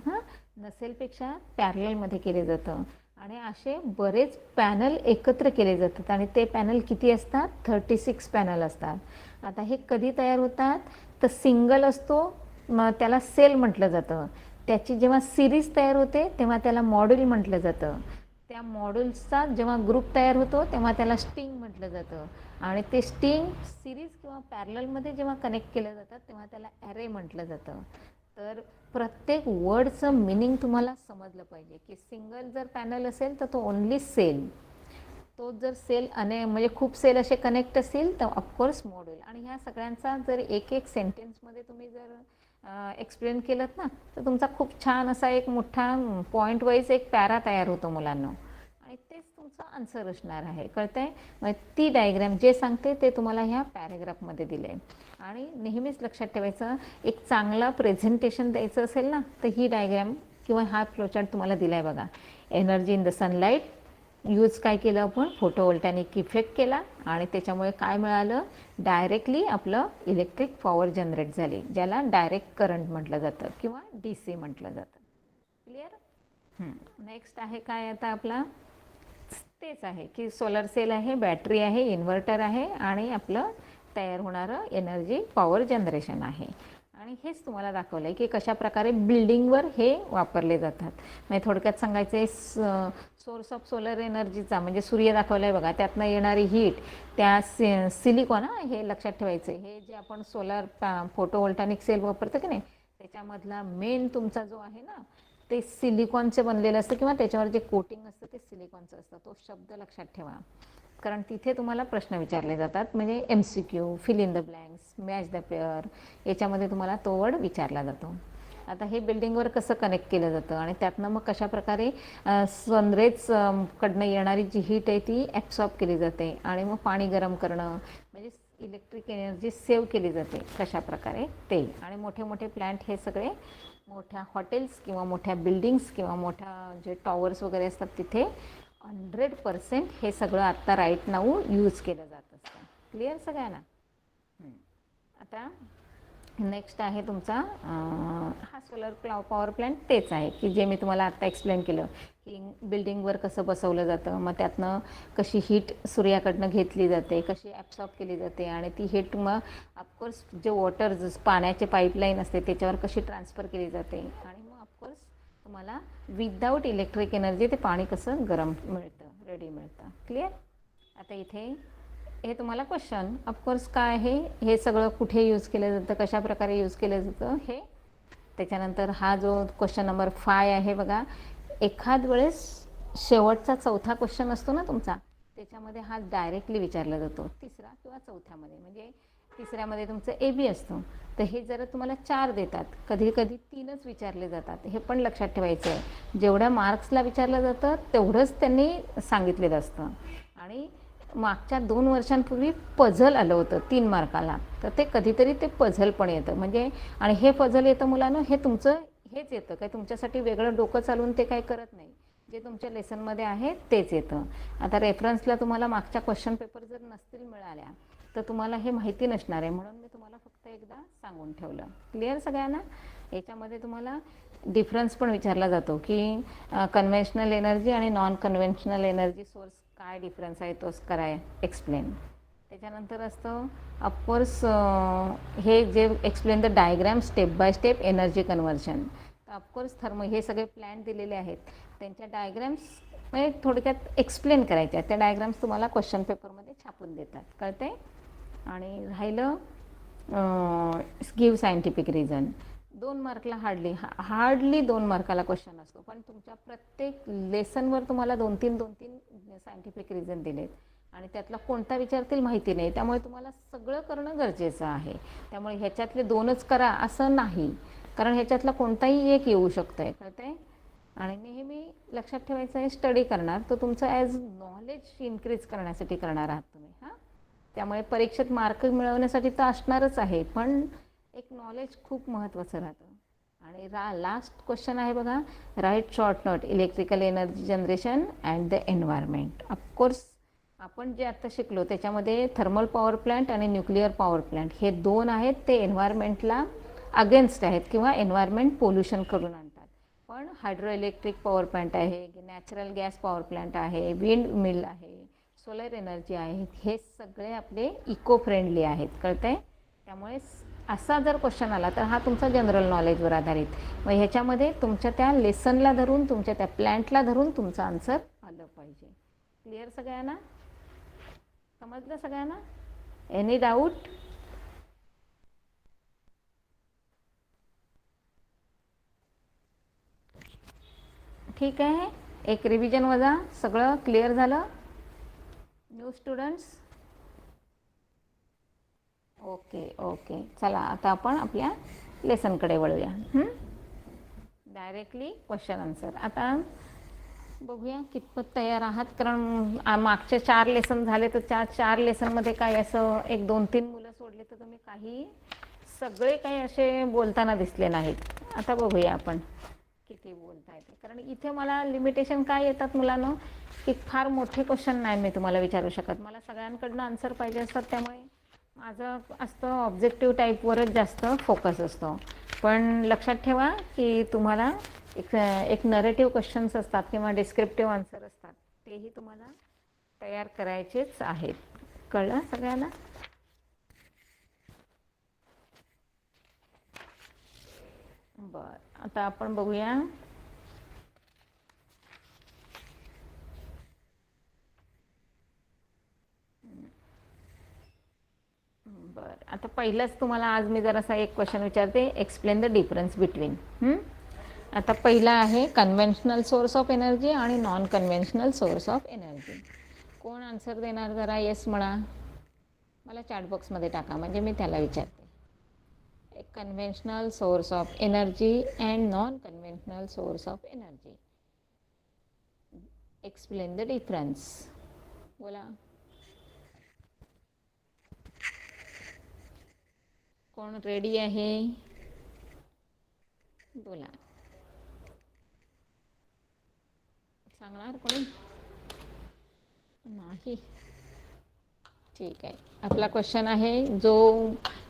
नसेलपेक्षा पॅरललमध्ये केले जातं. आणि असे बरेच पॅनल एकत्र केले जातात आणि ते पॅनल किती असतात, 36 पॅनल असतात. आता हे कधी तयार होतात, तर सिंगल असतो मग त्याला सेल म्हटलं जातं. त्याची जेव्हा सिरीज तयार होते तेव्हा त्याला मॉड्यूल म्हटलं जातं. त्या मॉड्यूल्सचा जेव्हा ग्रुप तयार होतो तेव्हा त्याला स्टिंग म्हटलं जातं. आणि ते स्टिंग सिरीज किंवा पॅरललमध्ये जेव्हा कनेक्ट केलं जातात तेव्हा त्याला ॲरे म्हटलं जातं. तर प्रत्येक वर्डचं मिनिंग तुम्हाला समजलं पाहिजे की सिंगल जर पॅनल असेल तर तो ओन्ली सेल, तो जर सेल म्हणजे खूप सेल असे कनेक्ट असतील तर ऑफकोर्स मॉड्यूल. आणि ह्या सगळ्यांचा जर एक एक सेंटेन्समध्ये तुम्ही जर एक्सप्लेन केलं ना तर तुमचा खूप छान असा एक मोठा पॉईंट वाईज एक पॅरा तयार होतो मुलांना आणि तेच तुमचं आन्सर असणार आहे, कळतंय. मग ती डायग्रॅम जे सांगते ते तुम्हाला ह्या पॅरेग्राफमध्ये दिलं आहे. आणि नेहमीच लक्षात ठेवायचं, एक चांगला प्रेझेंटेशन द्यायचं असेल ना तर ही डायग्रॅम किंवा हा फ्लोचार्ट तुम्हाला दिला आहे बघा. Energy in the sunlight use काय केलं आपण, फोटो वोल्टॅनिक इफेक्ट केला आणि त्याच्यामुळे काय मिळालं, डायरेक्टली आपलं इलेक्ट्रिक पॉवर जनरेट झाली, ज्याला डायरेक्ट करंट म्हटलं जातं किंवा DC म्हटलं जातं. क्लिअर. नेक्स्ट आहे काय आता आपला, तेच आहे की सोलर सेल आहे, बॅटरी आहे, इन्व्हर्टर आहे आणि आपलं तयार होणारं एनर्जी पॉवर जनरेशन आहे. आणि हेच तुम्हाला दाखवलं आहे की कशा प्रकारे बिल्डिंगवर हे वापरले जातात. म्हणजे थोडक्यात सांगायचं आहे, सोर्स ऑफ सोलर एनर्जीचा म्हणजे सूर्य दाखवला आहे बघा, त्यातनं येणारी हीट त्या सिलिकॉन, हे लक्षात ठेवायचं आहे. हे जे आपण सोलर फोटो वोल्टानिक सेल वापरतो की नाही त्याच्यामधला मेन तुमचा जो आहे ना ते सिलिकॉनचे बनलेलं असतं किंवा त्याच्यावर जे कोटिंग असतं ते सिलिकॉनचं असतं. तो शब्द लक्षात ठेवा, कारण तिथे तुम्हाला प्रश्न विचारले जातात. म्हणजे MCQ, fill in the blanks, match the pair, याच्यामध्ये तुम्हाला तो वर्ड विचारला जातो. आता हे बिल्डिंगवर कसं कनेक्ट केलं जातं आणि त्यातनं मग कशा प्रकारे सनरेज कडनं येणारी जी हीट आहे ती ॲब्सॉर्ब केली जाते आणि मग पाणी गरम करणं म्हणजे इलेक्ट्रिक एनर्जी सेव्ह केली जाते कशा प्रकारे ते. आणि मोठे मोठे प्लॅन्ट हे सगळे मोठ्या हॉटेल्स किंवा मोठ्या बिल्डिंग्स किंवा मोठ्या जे टॉवर्स वगैरे असतात तिथे 100% हे सगळं आत्ता राईट नाऊ यूज केलं जात असतं. क्लिअर सगळ्यांना. आता नेक्स्ट आहे तुमचा हा सोलर पॉवर प्लॅन्ट तेच आहे की जे मी तुम्हाला आत्ता एक्सप्लेन केलं की बिल्डिंगवर कसं बसवलं जातं, मग त्यातनं कशी हीट सूर्याकडनं घेतली जाते, कशी ॲब्सॉर्ब केली जाते आणि ती हीट मग ऑफकोर्स जे वॉटर पाण्याचे पाईपलाईन असते त्याच्यावर कशी ट्रान्सफर केली जाते आणि मग ऑफकोर्स तुम्हाला विदाऊट इलेक्ट्रिक एनर्जी ते पाणी कसं गरम मिळतं, रेडी मिळतं. क्लिअर. आता इथे हे तुम्हाला क्वेश्चन ऑफकोर्स काय आहे, हे सगळं कुठे यूज केलं जातं, कशा प्रकारे यूज केलं जातं हे. त्याच्यानंतर हा जो क्वेश्चन नंबर 5 आहे बघा, एखाद वेळेस शेवटचा चौथा क्वेश्चन असतो ना तुमचा त्याच्यामध्ये हा डायरेक्टली विचारला जातो, तिसरा किंवा चौथ्यामध्ये. म्हणजे तिसऱ्यामध्ये तुमचं AB असतं तर हे जरा तुम्हाला 4 देतात, कधी कधी 3च विचारले जातात. हे पण लक्षात ठेवायचं आहे, जेवढ्या मार्क्सला विचारलं जातं तेवढंच त्यांनी सांगितलेलं असतं. आणि मागच्या 2 वर्षांपूर्वी पझल आलं होतं 3 मार्काला, तर ते कधीतरी ते पझल पण येतं म्हणजे. आणि हे पझल येतं मुलांनो, हे तुमचं हेच येतं काय तुमच्यासाठी वेगळं डोकं चालवून ते काही करत नाही, जे तुमच्या लेसनमध्ये आहे तेच येतं. आता रेफरन्सला तुम्हाला मागच्या क्वेश्चन पेपर जर नसतील मिळाल्या तर तुम्हाला हे माहिती नसणार आहे, म्हणून मी तुम्हाला फक्त एकदा सांगून ठेवलं. क्लिअर सगळ्यांना? याच्यामध्ये तुम्हाला डिफरन्स पण विचारला जातो की कन्व्हेन्शनल एनर्जी आणि नॉन कन्व्हेन्शनल एनर्जी सोर्स काय डिफरन्स आहे तोच कराय एक्सप्लेन. त्याच्यानंतर असतं ऑफकोर्स हे जे explain the diagram step by step energy conversion. तर ऑफकोर्स हे सगळे प्लॅन दिलेले आहेत, त्यांच्या डायग्राम्स म्हणजे थोडक्यात एक्सप्लेन करायच्या. त्या डायग्राम्स तुम्हाला क्वेश्चन पेपरमध्ये छापून देतात, कळते. आणि राहिलं गिव्ह सायंटिफिक रिझन. 2 मार्कला हार्डली 2 मार्काला क्वेश्चन असतो, पण तुमच्या प्रत्येक लेसनवर तुम्हाला 2-3 सायंटिफिक रिझन दिलेत आणि त्यातला कोणता विचारतील माहिती नाही, त्यामुळे तुम्हाला सगळं करणं गरजेचं आहे. त्यामुळे ह्याच्यातले 2च करा असं नाही, कारण ह्याच्यातला कोणताही एक येऊ शकतं आहे, कळते. आणि नेहमी लक्षात ठेवायचं आहे, स्टडी करणार तर तुमचं ॲज नॉलेज इन्क्रीज करण्यासाठी करणार आहात तुम्ही. हां, त्यामुळे परीक्षेत मार्क मिळवण्यासाठी तर असणारच आहे, पण एक नॉलेज खूप महत्त्वाचं राहतं. आणि लास्ट क्वेश्चन आहे बघा, write short note electrical energy generation and the environment. Of course आपण जे आता शिकलो त्याच्यामध्ये थर्मल पॉवर प्लॅन्ट आणि न्यूक्लिअर पॉवर प्लॅन्ट हे 2 आहेत, ते एन्व्हायरमेंटला अगेन्स्ट आहेत किंवा एन्व्हायरमेंट पोल्युशन करून आणतात. पण हायड्रो इलेक्ट्रिक पॉवर प्लॅन्ट आहे, नॅचरल गॅस पॉवर प्लॅन्ट आहे, विंड मिल आहे, सोलर एनर्जी आहे, हे सगळे आपले इको फ्रेंडली आहेत, कळतंय. त्यामुळे असा जर क्वेश्चन आला तर हा तुमचा जनरल नॉलेजवर आधारित, मग ह्याच्यामध्ये तुमच्या त्या लेसनला धरून तुमच्या त्या प्लॅन्टला धरून तुमचं आन्सर आलं पाहिजे. क्लिअर सगळ्यांना? समजलं सगळ्यांना? Any doubt? ठीक आहे, एक रिव्हिजन वजा सगळं क्लिअर झालं न्यू स्टुडंट्स? ओके ओके, चला आता आपण आपल्या लेसनकडे वळूया. Directly question answer. आता बघूया कितपत तयार आहात, कारण मागचे 4 लेसन झाले तर 4 लेसनमध्ये काय असं 1-2-3 मुलं सोडले तर तुम्ही काही सगळे काही असे बोलताना दिसले नाहीत. आता बघूया आपण किती बोलता येते, कारण इथे मला लिमिटेशन काय येतात मुलांना की फार मोठे क्वेश्चन नाही मी तुम्हाला विचारू शकत, मला सगळ्यांकडनं आन्सर पाहिजे असतात, त्यामुळे माझं असतं ऑब्जेक्टिव्ह टाईपवरच जास्त फोकस असतो. पण लक्षात ठेवा की तुम्हाला एक नरेटिव्ह क्वेश्चन्स असतात किंवा डिस्क्रिप्टिव्ह आन्सर असतात, तेही तुम्हाला तयार करायचेच आहेत. कळलं सगळ्यांना? बरं, आता आपण बघूया बरं. आता पहिलंच तुम्हाला आज मी जरासा एक क्वेश्चन विचारते, एक्सप्लेन द डिफरन्स बिटवीन. आता पहिला आहे कन्व्हेन्शनल सोर्स ऑफ एनर्जी आणि non conventional source of energy. कोण आन्सर देणार जरा येस म्हणा, मला चॅट बॉक्समध्ये टाका म्हणजे मी त्याला विचारते. एक conventional source of energy and non conventional source of energy, explain the difference. बोला कोण रेडी आहे? बोला, सांगणार कोणी? नाही, ठीक आहे. आपला क्वेश्चन आहे जो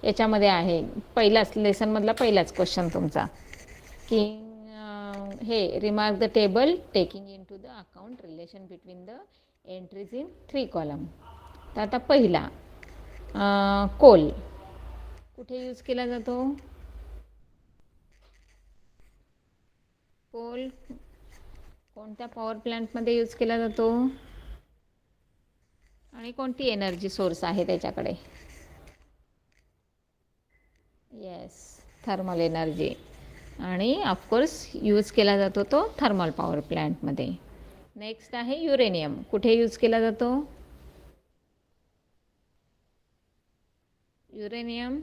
याच्यामध्ये आहे पहिलाच लेसनमधला पहिलाच क्वेश्चन तुमचा की हे remark the table taking into the account relation between the entries in 3 column. तर आता पहिला कोल कुठे यूज केला जातो? कोल कोणत्या पॉवर प्लॅन्टमध्ये यूज केला जातो आणि कोणती एनर्जी सोर्स आहे त्याच्याकडे? Yes, thermal energy. आणि ऑफकोर्स यूज केला जातो तो थर्मल पॉवर प्लॅन्टमध्ये. नेक्स्ट आहे युरेनियम, कुठे यूज केला जातो? Uranium,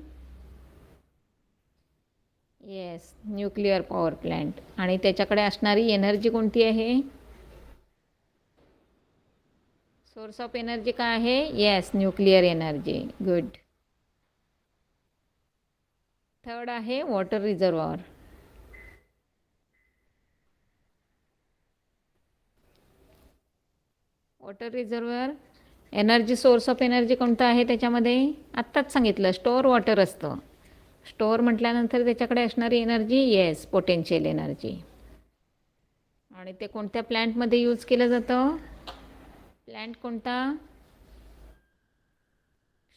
yes, nuclear power plant. आणि त्याच्याकडे असणारी एनर्जी कोणती आहे? सोर्स ऑफ एनर्जी काय आहे? Yes, nuclear energy. Good. Third आहे water reservoir. Water reservoir energy, source of energy कोणता आहे त्याच्यामध्ये? आत्ताच सांगितलं, स्टोअर वॉटर असतं. स्टोअर म्हटल्यानंतर त्याच्याकडे असणारी एनर्जी, येस, पोटेन्शियल एनर्जी. आणि ते कोणत्या प्लॅन्टमध्ये यूज केलं जातं? प्लॅन्ट कोणता?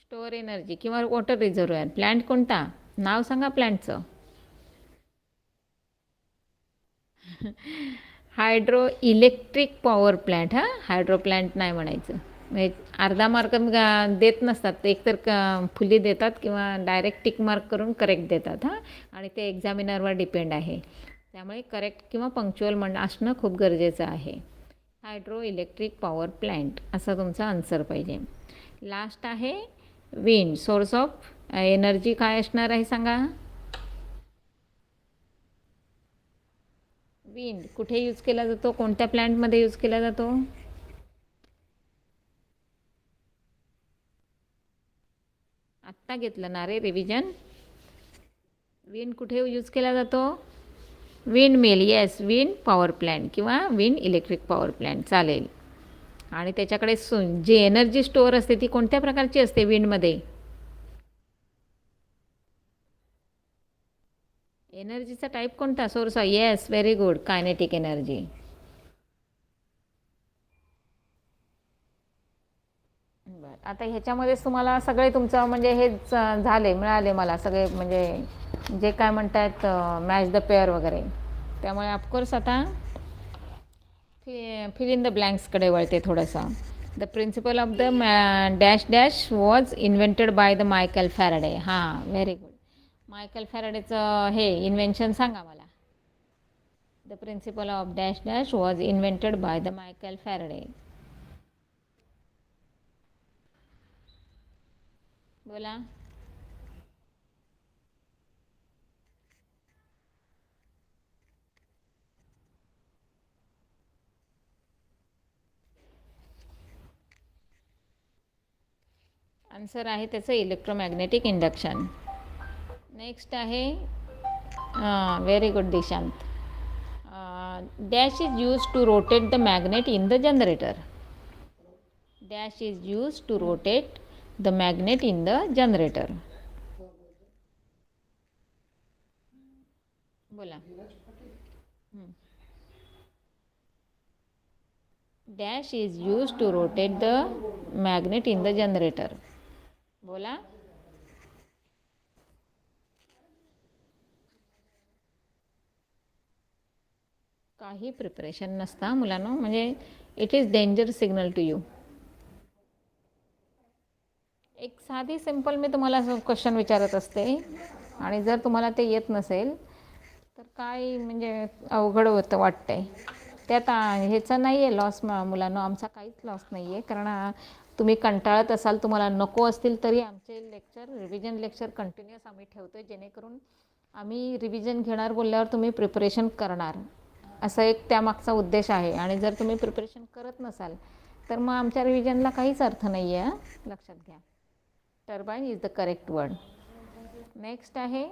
स्टोअर एनर्जी किंवा वॉटर रिझर्वॉर. प्लॅन्ट कोणता? नाव सांगा प्लॅन्टचं. Hydro electric power plant. Hydro plant नाही म्हणायचं. म्हणजे अर्धा मार्क देत नसतात, एकतर फुल्ली देतात किंवा डायरेक्ट टिक मार्क करून करेक्ट देतात. आणि ते एक्झामिनरवर डिपेंड आहे. त्यामुळे करेक्ट किंवा पंक्च्युअल असणं खूप गरजेचं आहे. हायड्रो इलेक्ट्रिक पॉवर प्लॅन्ट असा तुमचा आन्सर पाहिजे. लास्ट आहे विंड. सोर्स ऑफ एनर्जी काय असणार आहे सांगा? विंड कुठे यूज केला जातो? कोणत्या प्लॅन्टमध्ये यूज केला जातो? आत्ता घेतलं ना रे रिव्हिजन. विंड कुठे यूज केला जातो? Wind mill. Yes, wind power plant किंवा विंड इलेक्ट्रिक पॉवर प्लॅन्ट चालेल. आणि त्याच्याकडे जी एनर्जी स्टोअर असते ती कोणत्या प्रकारची असते विंडमध्ये? एनर्जीचा टाईप कोणता? Source. Yes, very good, kinetic energy. बरं, आता ह्याच्यामध्येच तुम्हाला सगळे तुमचं म्हणजे हे मिळाले मला सगळे, म्हणजे जे काय म्हणतात मॅच द पेअर वगैरे. त्यामुळे ऑफकोर्स आता फिल इन द ब्लँक्सकडे वळते थोडंसं. The principle of the dash dash was invented by the Michael Faraday. Very good. Michael फॅराडेचं हे इन्व्हेन्शन सांगा मला. The principle of dash dash was invented by the Michael Faraday. बोला. Answer आहे त्याचं इलेक्ट्रोमॅग्नेटिक इंडक्शन. नेक्स्ट आहे very good Dishant. Dash is use to rotate the magnet in the generator. Dash is use to rotate the magnet in the generator. बोला. Dash is use to rotate the magnet in the generator. बोला. काही preparation नसता मुलांनो, म्हणजे it is danger signal to you. एक साधी simple मी तुम्हाला question विचारत असते, आणि जर तुम्हाला ते येत नसेल तर काय म्हणजे अवघड होतं वाटतंय. त्यात ह्याचं नाही आहे लॉस मुलांनो, आमचा काहीच लॉस नाही आहे. कारण तुम्ही कंटाळत असाल, तुम्हाला नको असतील तरी आमचे लेक्चर, रिव्हिजन लेक्चर कंटिन्युअस आम्ही ठेवतो आहे, जेणेकरून आम्ही रिव्हिजन घेणार बोलल्यावर तुम्ही प्रिपरेशन करणार, असा एक त्यामागचा उद्देश आहे. आणि जर तुम्ही प्रिपरेशन करत नसाल तर मग आमच्या रिव्हिजनला काहीच अर्थ नाही आहे, लक्षात घ्या. Turbine is the correct word. Next आहे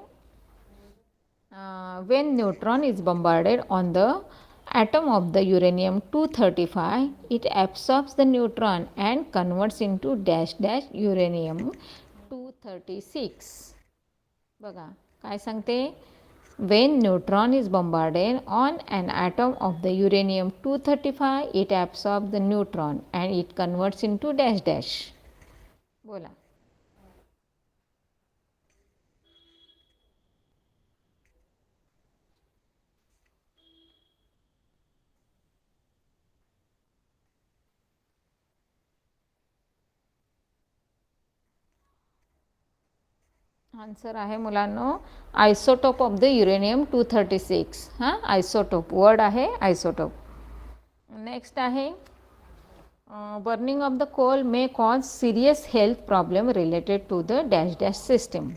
when neutron is bombarded on the atom of the uranium-235, it absorbs the neutron and converts into dash dash uranium-236. बघा काय सांगते. when neutron is bombarded on an atom of the uranium-235, it absorbs the neutron and it converts into dash dash. बोला. Answer आहे मुलांनो isotope of the uranium-236. Isotope word आहे, isotope. Next आहे burning of the coal may cause serious health problem related to the dash dash system.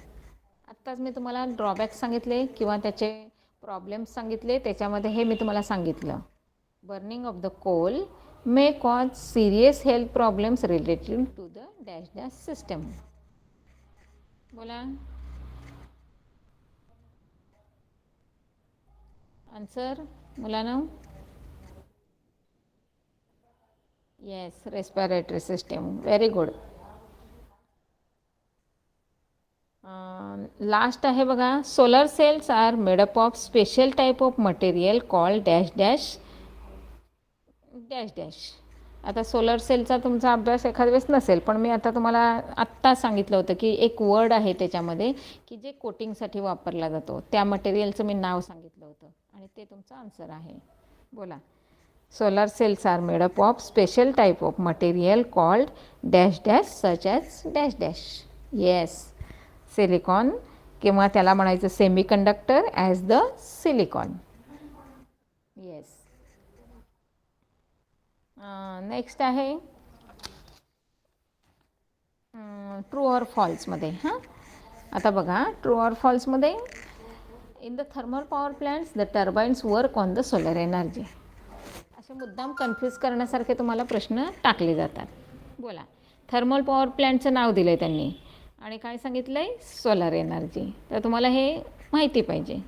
आत्ताच मी तुम्हाला drawbacks सांगितले किंवा त्याचे प्रॉब्लेम्स सांगितले, त्याच्यामध्ये हे मी तुम्हाला सांगितलं. burning of the coal may cause serious health problems related to the dash dash system. बोला आन्सर मुलांनो. Yes, respiratory system. Very good. Last आहे बघा. Solar cells are made up of special type of material call dash dash dash dash. आता solar सेलचा तुमचा अभ्यास एखाद्या वेळेस नसेल, पण मी आता तुम्हाला आत्ता सांगितलं होतं की एक वर्ड आहे त्याच्यामध्ये की जे कोटिंगसाठी वापरला जातो, त्या मटेरियलचं मी नाव सांगितलं होतं आणि ते तुमचं आन्सर आहे. बोला. Solar cells are made up of special type of material called dash dash such as dash dash. Yes, silicon, किंवा त्याला म्हणायचं semiconductor as the silicon. Yes. Next आहे ट्रू ऑर फॉल्समध्ये. हां, आता बघा, ट्रू ऑर फॉल्समध्ये in the thermal power plants the turbines work on the solar energy. असे मुद्दाम कन्फ्यूज करण्यासारखे तुम्हाला प्रश्न टाकले जातात. बोला. थर्मल पॉवर प्लॅन्टचं नाव दिलं आहे त्यांनी आणि काय सांगितलं आहे? Solar energy. तर तुम्हाला हे माहिती पाहिजे.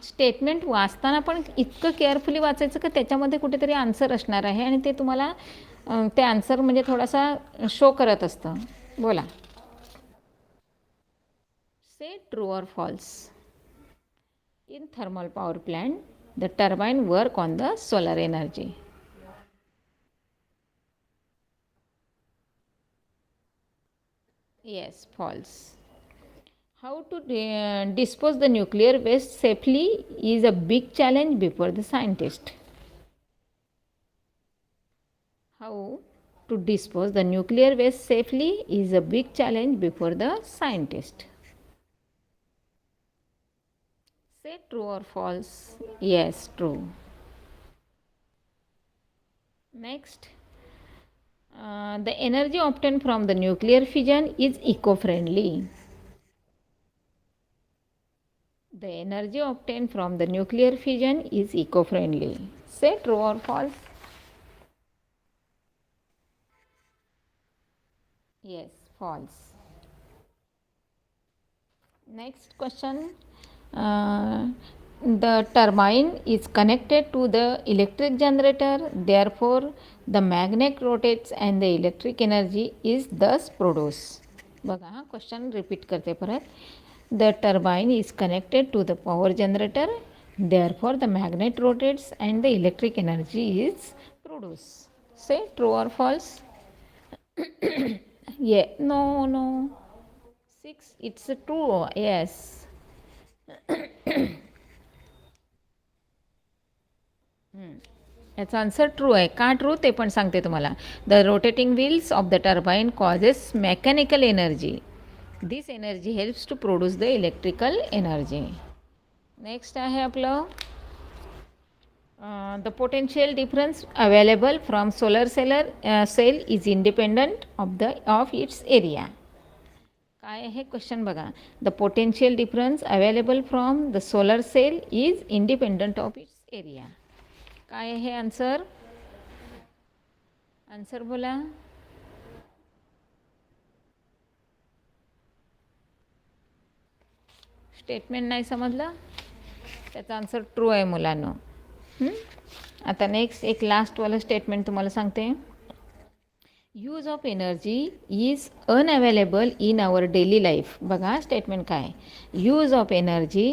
स्टेटमेंट वाचताना पण इतकं केअरफुली वाचायचं की त्याच्यामध्ये कुठेतरी आन्सर असणार आहे आणि ते तुम्हाला ते आन्सर म्हणजे थोडासा शो करत असतं. बोला. Say true or false. In thermal power plant the turbine work on the solar energy. Yes, false. How to dispose the nuclear waste safely is a big challenge before the scientist. How to dispose the nuclear waste safely is a big challenge before the scientist. Say true or false. Yes, true. Next, the energy obtained from the nuclear fission is eco-friendly. The energy obtained from the nuclear fission is eco-friendly. Say true or false. Yes, false. Next question. The turbine is connected to the electric generator. Therefore, the magnet rotates and the electric energy is thus produced. बघा, question repeat करते परत. The turbine is connected to the power generator. Therefore, the magnet rotates and the electric energy is produced. Say true or false. Yeah, no. 6. It's a true. Yes. याचा answer true आहे. का true ते पण सांगते तुम्हाला. The rotating wheels of the turbine causes mechanical energy. This energy helps to produce the electrical energy. Next आहे आपलं the potential difference available from solar cell is independent of its area. काय आहे question बघा. The potential difference available from the solar cell is independent of its area. काय आहे answer? Answer बोला. Statement नाही समजलं? त्याचा आन्सर ट्रू आहे मुलांनो. आता नेक्स्ट एक लास्टवालं स्टेटमेंट तुम्हाला सांगते. Use of energy is unavailable in our daily life. बघा स्टेटमेंट काय. Use of energy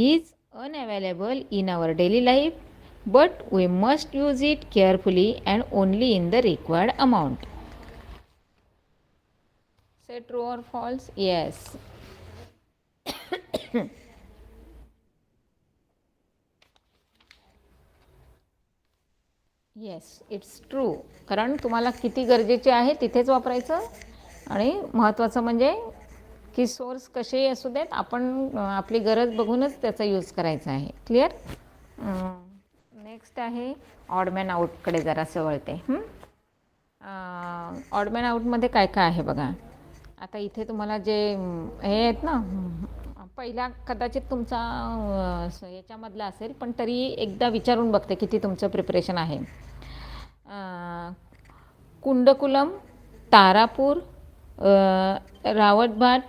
is unavailable in our daily life but we must use it carefully and only in the required amount. Say true or false. Yes. Yes, it's true. कारण तुम्हाला किती गरजेचे आहे तिथेच वापरायचं आणि महत्त्वाचं म्हणजे की सोर्स कसेही असू देत, आपण आपली गरज बघूनच त्याचा यूज करायचा आहे. क्लिअर. नेक्स्ट आहे ऑडमॅन आऊटकडे जरासं वळते. ऑडमॅन आऊटमध्ये काय काय आहे बघा. आता इथे तुम्हाला जे हे आहेत ना पहिला कदाचित तुमचा याच्यामधला असेल, पण तरी एकदा विचारून बघते किती तुमचं प्रिपरेशन आहे. कुंडकुलम, तारापूर, रावतभाट,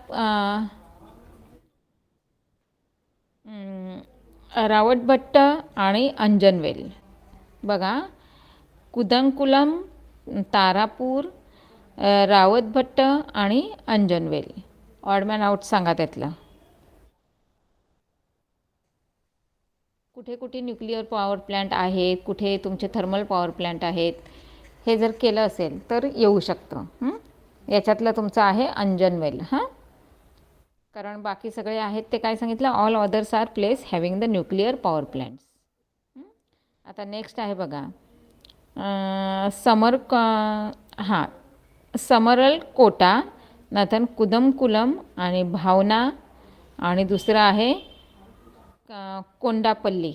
रावतभट्ट आणि अंजनवेल. बघा, कुदंकुलम, तारापूर, रावतभट्ट आणि अंजनवेल. ऑडमॅन आउट सांगा त्यातलं. कुठे कुठे न्यूक्लिअर पॉवर प्लॅन्ट आहेत, कुठे तुमचे थर्मल पॉवर प्लॅन्ट आहेत, हे जर केलं असेल तर येऊ शकतं. याच्यातलं तुमचं आहे अंजनवेल. कारण बाकी सगळे आहेत ते काय सांगितलं, all others are place having the nuclear power plants. आता नेक्स्ट आहे बघा, समरल कोटा, नंतर कुदमकुलम आणि भावना, आणि दुसरं आहे कोंडापल्ली.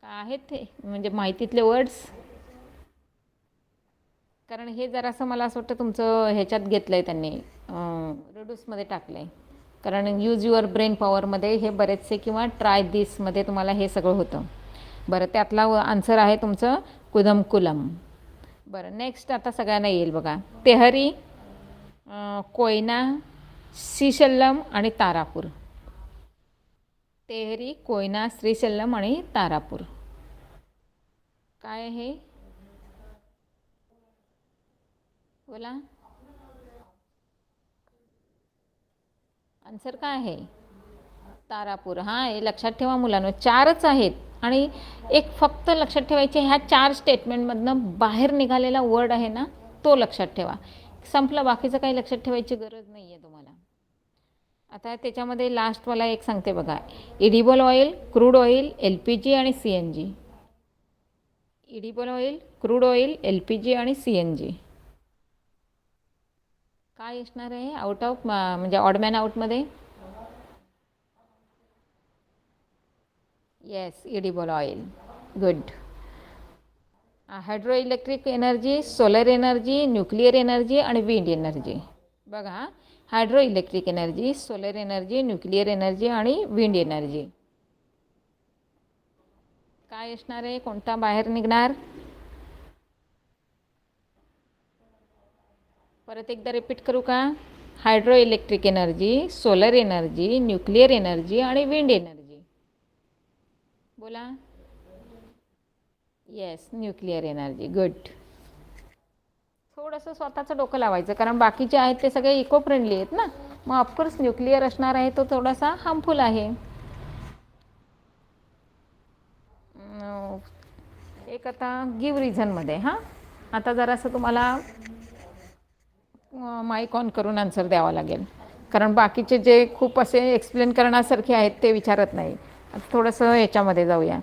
काय आहेत ते म्हणजे माहितीतले वर्ड्स? कारण हे जरासं मला असं वाटतं तुमचं ह्याच्यात घेतलं आहे त्यांनी, रिड्यूसमध्ये टाकलं आहे. कारण यूज युअर ब्रेन पॉवरमध्ये हे बरेचसे, किंवा ट्राय दिसमध्ये तुम्हाला हे सगळं होतं. बरं, त्यातला आन्सर आहे तुमचं कुदमकुलम. बरं, नेक्स्ट आता सगळ्यांना येईल बघा, तेहरी, कोयना, श्रीशल्यम आणि तारापूर. तेहरी, कोयना, श्रीशल्यम आणि तारापूर. काय आहे बोला, आन्सर काय आहे? तारापूर. हे लक्षात ठेवा मुलांनो, 4च आहेत आणि एक फक्त लक्षात ठेवायचे, ह्या 4 स्टेटमेंटमधनं बाहेर निघालेला वर्ड आहे ना, तो लक्षात ठेवा. संपलं, बाकीचं काही लक्षात ठेवायची गरज नाही आहे तुम्हाला. आता त्याच्यामध्ये लास्टवाला एक सांगते बघा, edible oil, crude oil, LPG आणि CNG. Edible oil, crude oil, LPG आणि CNG. काय असणार आहे आउट ऑफ, म्हणजे ऑडमॅन आउटमध्ये? Yes, edible oil. Good. Hydro electric energy, solar energy, nuclear energy आणि विंड एनर्जी. बघा, hydro electric energy, solar energy, nuclear energy आणि विंड एनर्जी. काय असणार आहे, कोणता बाहेर निघणार? परत एकदा रिपीट करू का? Hydro electric energy, solar energy, nuclear energy आणि विंड एनर्जी. बोला. Yes, nuclear energy. गुड. थोडंसं स्वतःचं डोकं लावायचं, कारण बाकीचे आहेत ते सगळे इको फ्रेंडली आहेत ना. मग ऑफकोर्स न्यूक्लिअर असणार आहे तो थोडासा हार्मफुल आहे. एक आता गिव्ह रिझनमध्ये आता जरासं तुम्हाला माईक ऑन करून आन्सर द्यावा लागेल, कारण बाकीचे जे खूप असे एक्सप्लेन करण्यासारखे आहेत ते विचारत नाही. आता थोडंसं याच्यामध्ये जाऊया,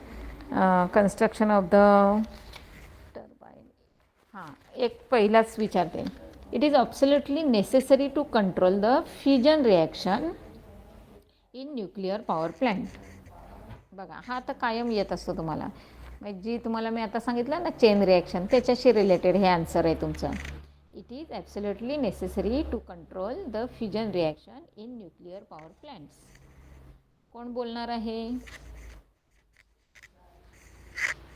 कन्स्ट्रक्शन ऑफ द टर्बाईन. एक पहिलाच विचारते, it is absolutely necessary to control the fusion reaction in nuclear power plant. बघा, हा तर कायम येत असतो तुम्हाला, म्हणजे जी तुम्हाला मी आता सांगितलं ना चेन रिॲक्शन, त्याच्याशी रिलेटेड हे आन्सर आहे तुमचं. It is absolutely necessary to control the fusion reaction in nuclear power plants. कोण बोलणार आहे?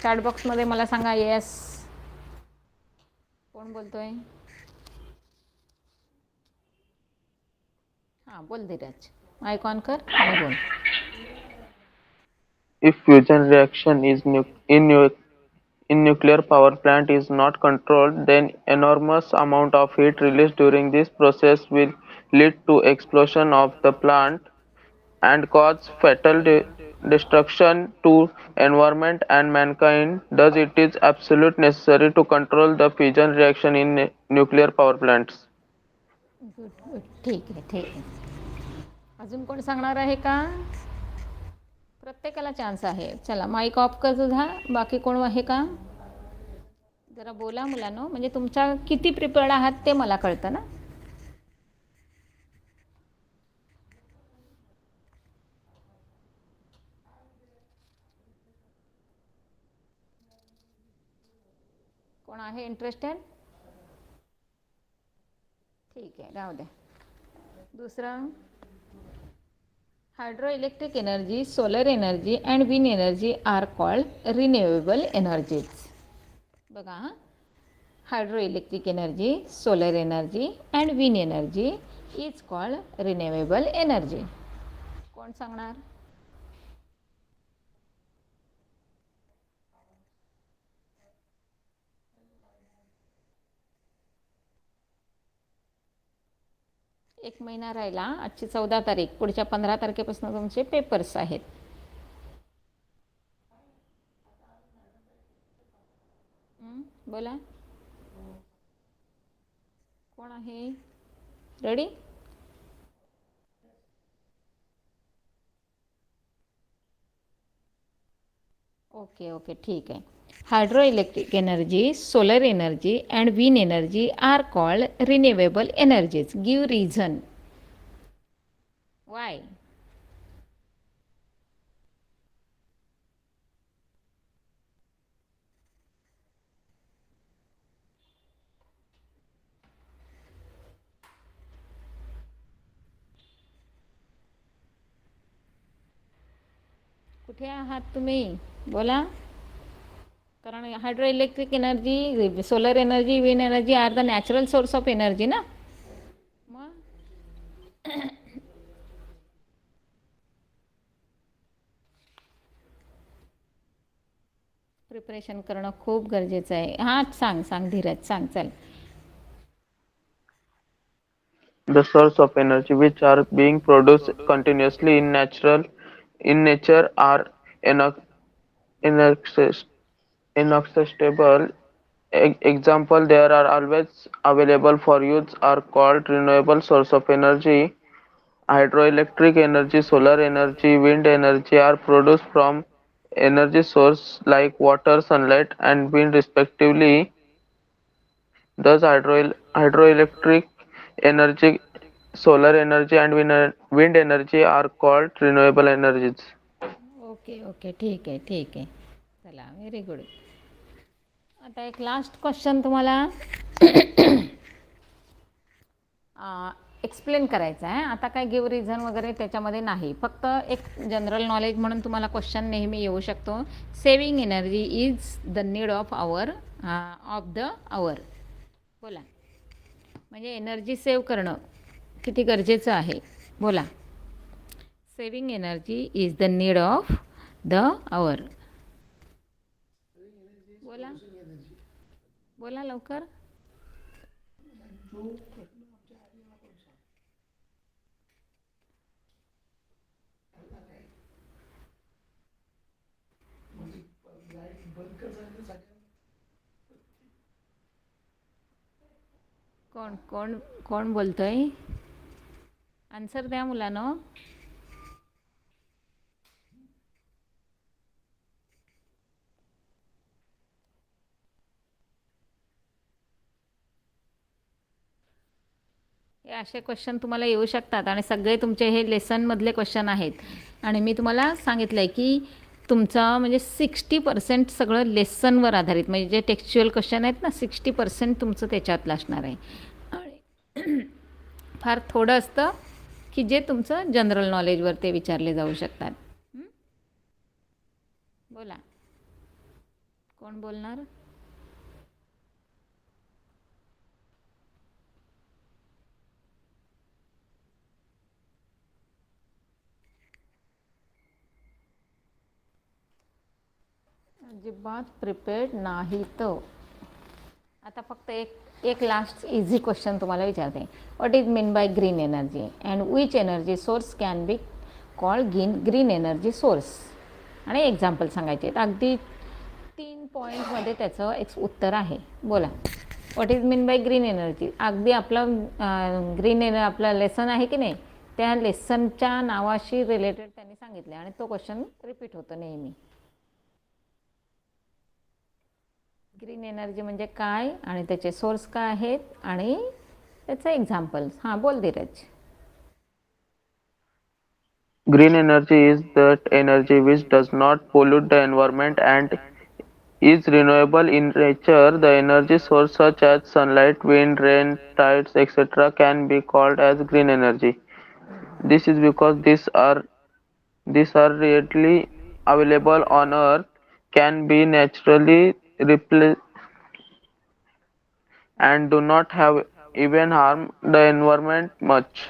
चॅट बॉक्समध्ये मला सांगा येस. कोण बोलतोय? बोल धीरज, माईक ऑन कर आणि बोल. If fusion reaction is in nuclear power plant is not controlled, then enormous amount of heat released during this process will lead to explosion of the plant and cause fatal destruction to environment and mankind. Thus, it is absolute necessary to control the fusion reaction in nuclear power plants. Good good, ठीक आहे ठीक आहे. अजून कोण सांगणार आहे का? प्रत्येकाला चान्स आहे. चला, माईक ऑफ कर तुझा. बाकी कोण आहे का? जरा बोला मुलांनो, म्हणजे तुमच्या किती प्रिपेअर्ड आहात ते मला कळतं ना. कोण आहे इंटरेस्टेड? ठीक आहे, राहू द्या. दुसरं Hydroelectric energy, solar energy and wind energy are called renewable energies. बघा, hydroelectric energy, solar energy and wind energy is called renewable energy. कोण सांगणार? एक महिना राहिला, आजची 14 तारीख, पुढच्या 15 तारखेपासून तुमचे पेपर्स आहेत. बोला, कोण आहे रेडी? ओके ठीक आहे. Hydroelectric energy, solar energy and wind energy are called renewable energies. Give reason. Why? कुठे आहात तुम्ही? बोला. कारण hydroelectric energy, solar energy, wind energy are the natural source of energy ना. मग प्रिपरेशन करणं खूप गरजेचं आहे. हां, सांग धीरज, सांग. चल. The source of energy which are being produced continuously in nature are inaccessible. Example, there are always available for use are called renewable source of energy. Hydroelectric energy, solar energy, wind energy are produced from energy source like water, sunlight and wind respectively. Thus hydroelectric energy, solar energy and wind energy are called renewable energies. Okay ठीक आहे. चला, very good. आता एक last question तुम्हाला explain करायचं आहे. आता काय गिव रिझन वगैरे त्याच्यामध्ये नाही, फक्त एक जनरल नॉलेज म्हणून तुम्हाला क्वेश्चन नेहमी येऊ शकतो. Saving energy is the need of the hour. बोला. म्हणजे एनर्जी सेव्ह करणं किती गरजेचं आहे. बोला. Saving energy is the need of the hour. बोला लवकर. कोण बोलतोय? आन्सर द्या मुलांनो. हे असे क्वेश्चन तुम्हाला येऊ शकतात आणि सगळे तुमचे हे लेसनमधले क्वेश्चन आहेत. आणि मी तुम्हाला सांगितलं आहे की तुमचं म्हणजे 60% सगळं लेसनवर आधारित, म्हणजे जे टेक्स्च्युअल क्वेश्चन आहेत ना, 60% तुमचं त्याच्यातलं असणार आहे. आणि फार थोडं असतं की जे तुमचं जनरल नॉलेजवर ते विचारले जाऊ शकतात. बोला, कोण बोलणार? अजिबात प्रिपेअर्ड नाही. तर आता फक्त एक लास्ट इझी क्वेश्चन तुम्हाला विचारते. What is mean by green energy and which energy source can be called green energy source. आणि एक्झाम्पल सांगायचे. अगदी 3 पॉईंटमध्ये त्याचं एक उत्तर आहे. बोला. What is mean by green energy. अगदी आपलं आपलं लेसन आहे की नाही, त्या लेसनच्या नावाशी रिलेटेड त्यांनी सांगितले आणि तो क्वेश्चन रिपीट होतो नेहमी. ग्रीन एनर्जी म्हणजे काय आणि त्याचे सोर्स काय आहेत आणि त्याचे एक्झाम्पल्स. हां, बोल Dheeraj. Green energy is that energy which does not pollute the environment and is renewable in nature. The energy source such as sunlight, wind, rain, tides, etc. can be called as green energy. This is because these are these are readily available on Earth, can be naturally replaced, and do not have even harm the environment much.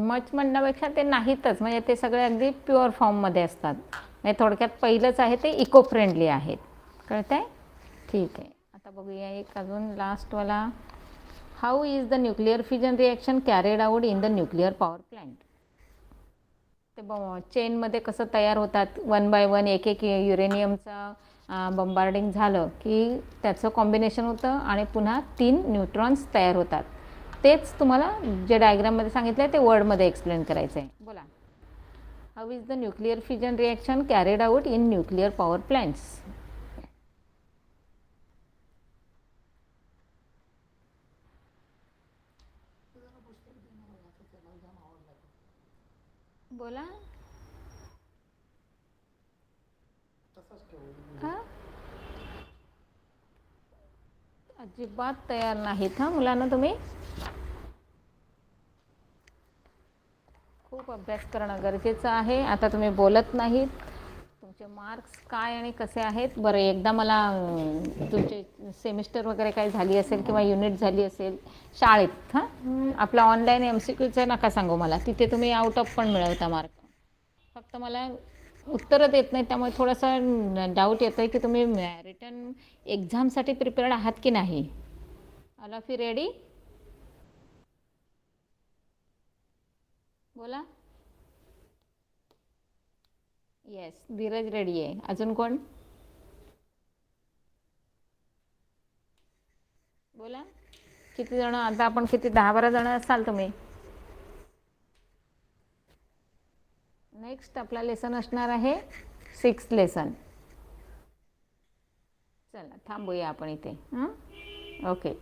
Much म्हणण्यापेक्षा ते नाहीतच, म्हणजे ते सगळे अगदी pure फॉर्ममध्ये असतात. म्हणजे थोडक्यात पहिलंच आहे ते इको फ्रेंडली आहेत. कळतंय? ठीक आहे. आता बघूया एक अजून लास्टवाला. How is the nuclear fission reaction carried out in the nuclear power plant. ते चेनमध्ये कसं तयार होतात, 1 बाय 1 एक एक युरेनियमचं बंबार्डिंग झालं की त्याचं कॉम्बिनेशन होतं आणि पुन्हा 3 न्यूट्रॉन्स तयार होतात. तेच तुम्हाला जे डायग्राममध्ये सांगितलं आहे ते वर्डमध्ये एक्सप्लेन करायचं आहे. बोला. How is the nuclear fission reaction carried out in nuclear power plants. बोला. अजिबात तयार नाहीत हां मुलांना. तुम्ही खूप अभ्यास करणं गरजेचं आहे. आता तुम्ही बोलत नाहीत. तुमचे मार्क्स काय आणि कसे आहेत बरं एकदा मला तुमचे सेमिस्टर वगैरे काय झाली असेल किंवा युनिट झाली असेल शाळेत, हां आपला ऑनलाईन MCQचं नका सांगू मला. तिथे तुम्ही आउट ऑफ पण मिळवता मार्क. फक्त मला उत्तरं देत नाही त्यामुळे थोडंसं डाऊट येतं आहे की तुम्ही रिटर्न एक्झामसाठी प्रिपेअर्ड आहात की नाही. All of you ready? बोला. येस, धीरज रेडी आहे. अजून कोण? बोला. किती जण? आता आपण किती 10-12 जण असाल तुम्ही. नेक्स्ट आपला लेसन असणार आहे 6th लेसन. चला थांबूया आपण इथे. ओके.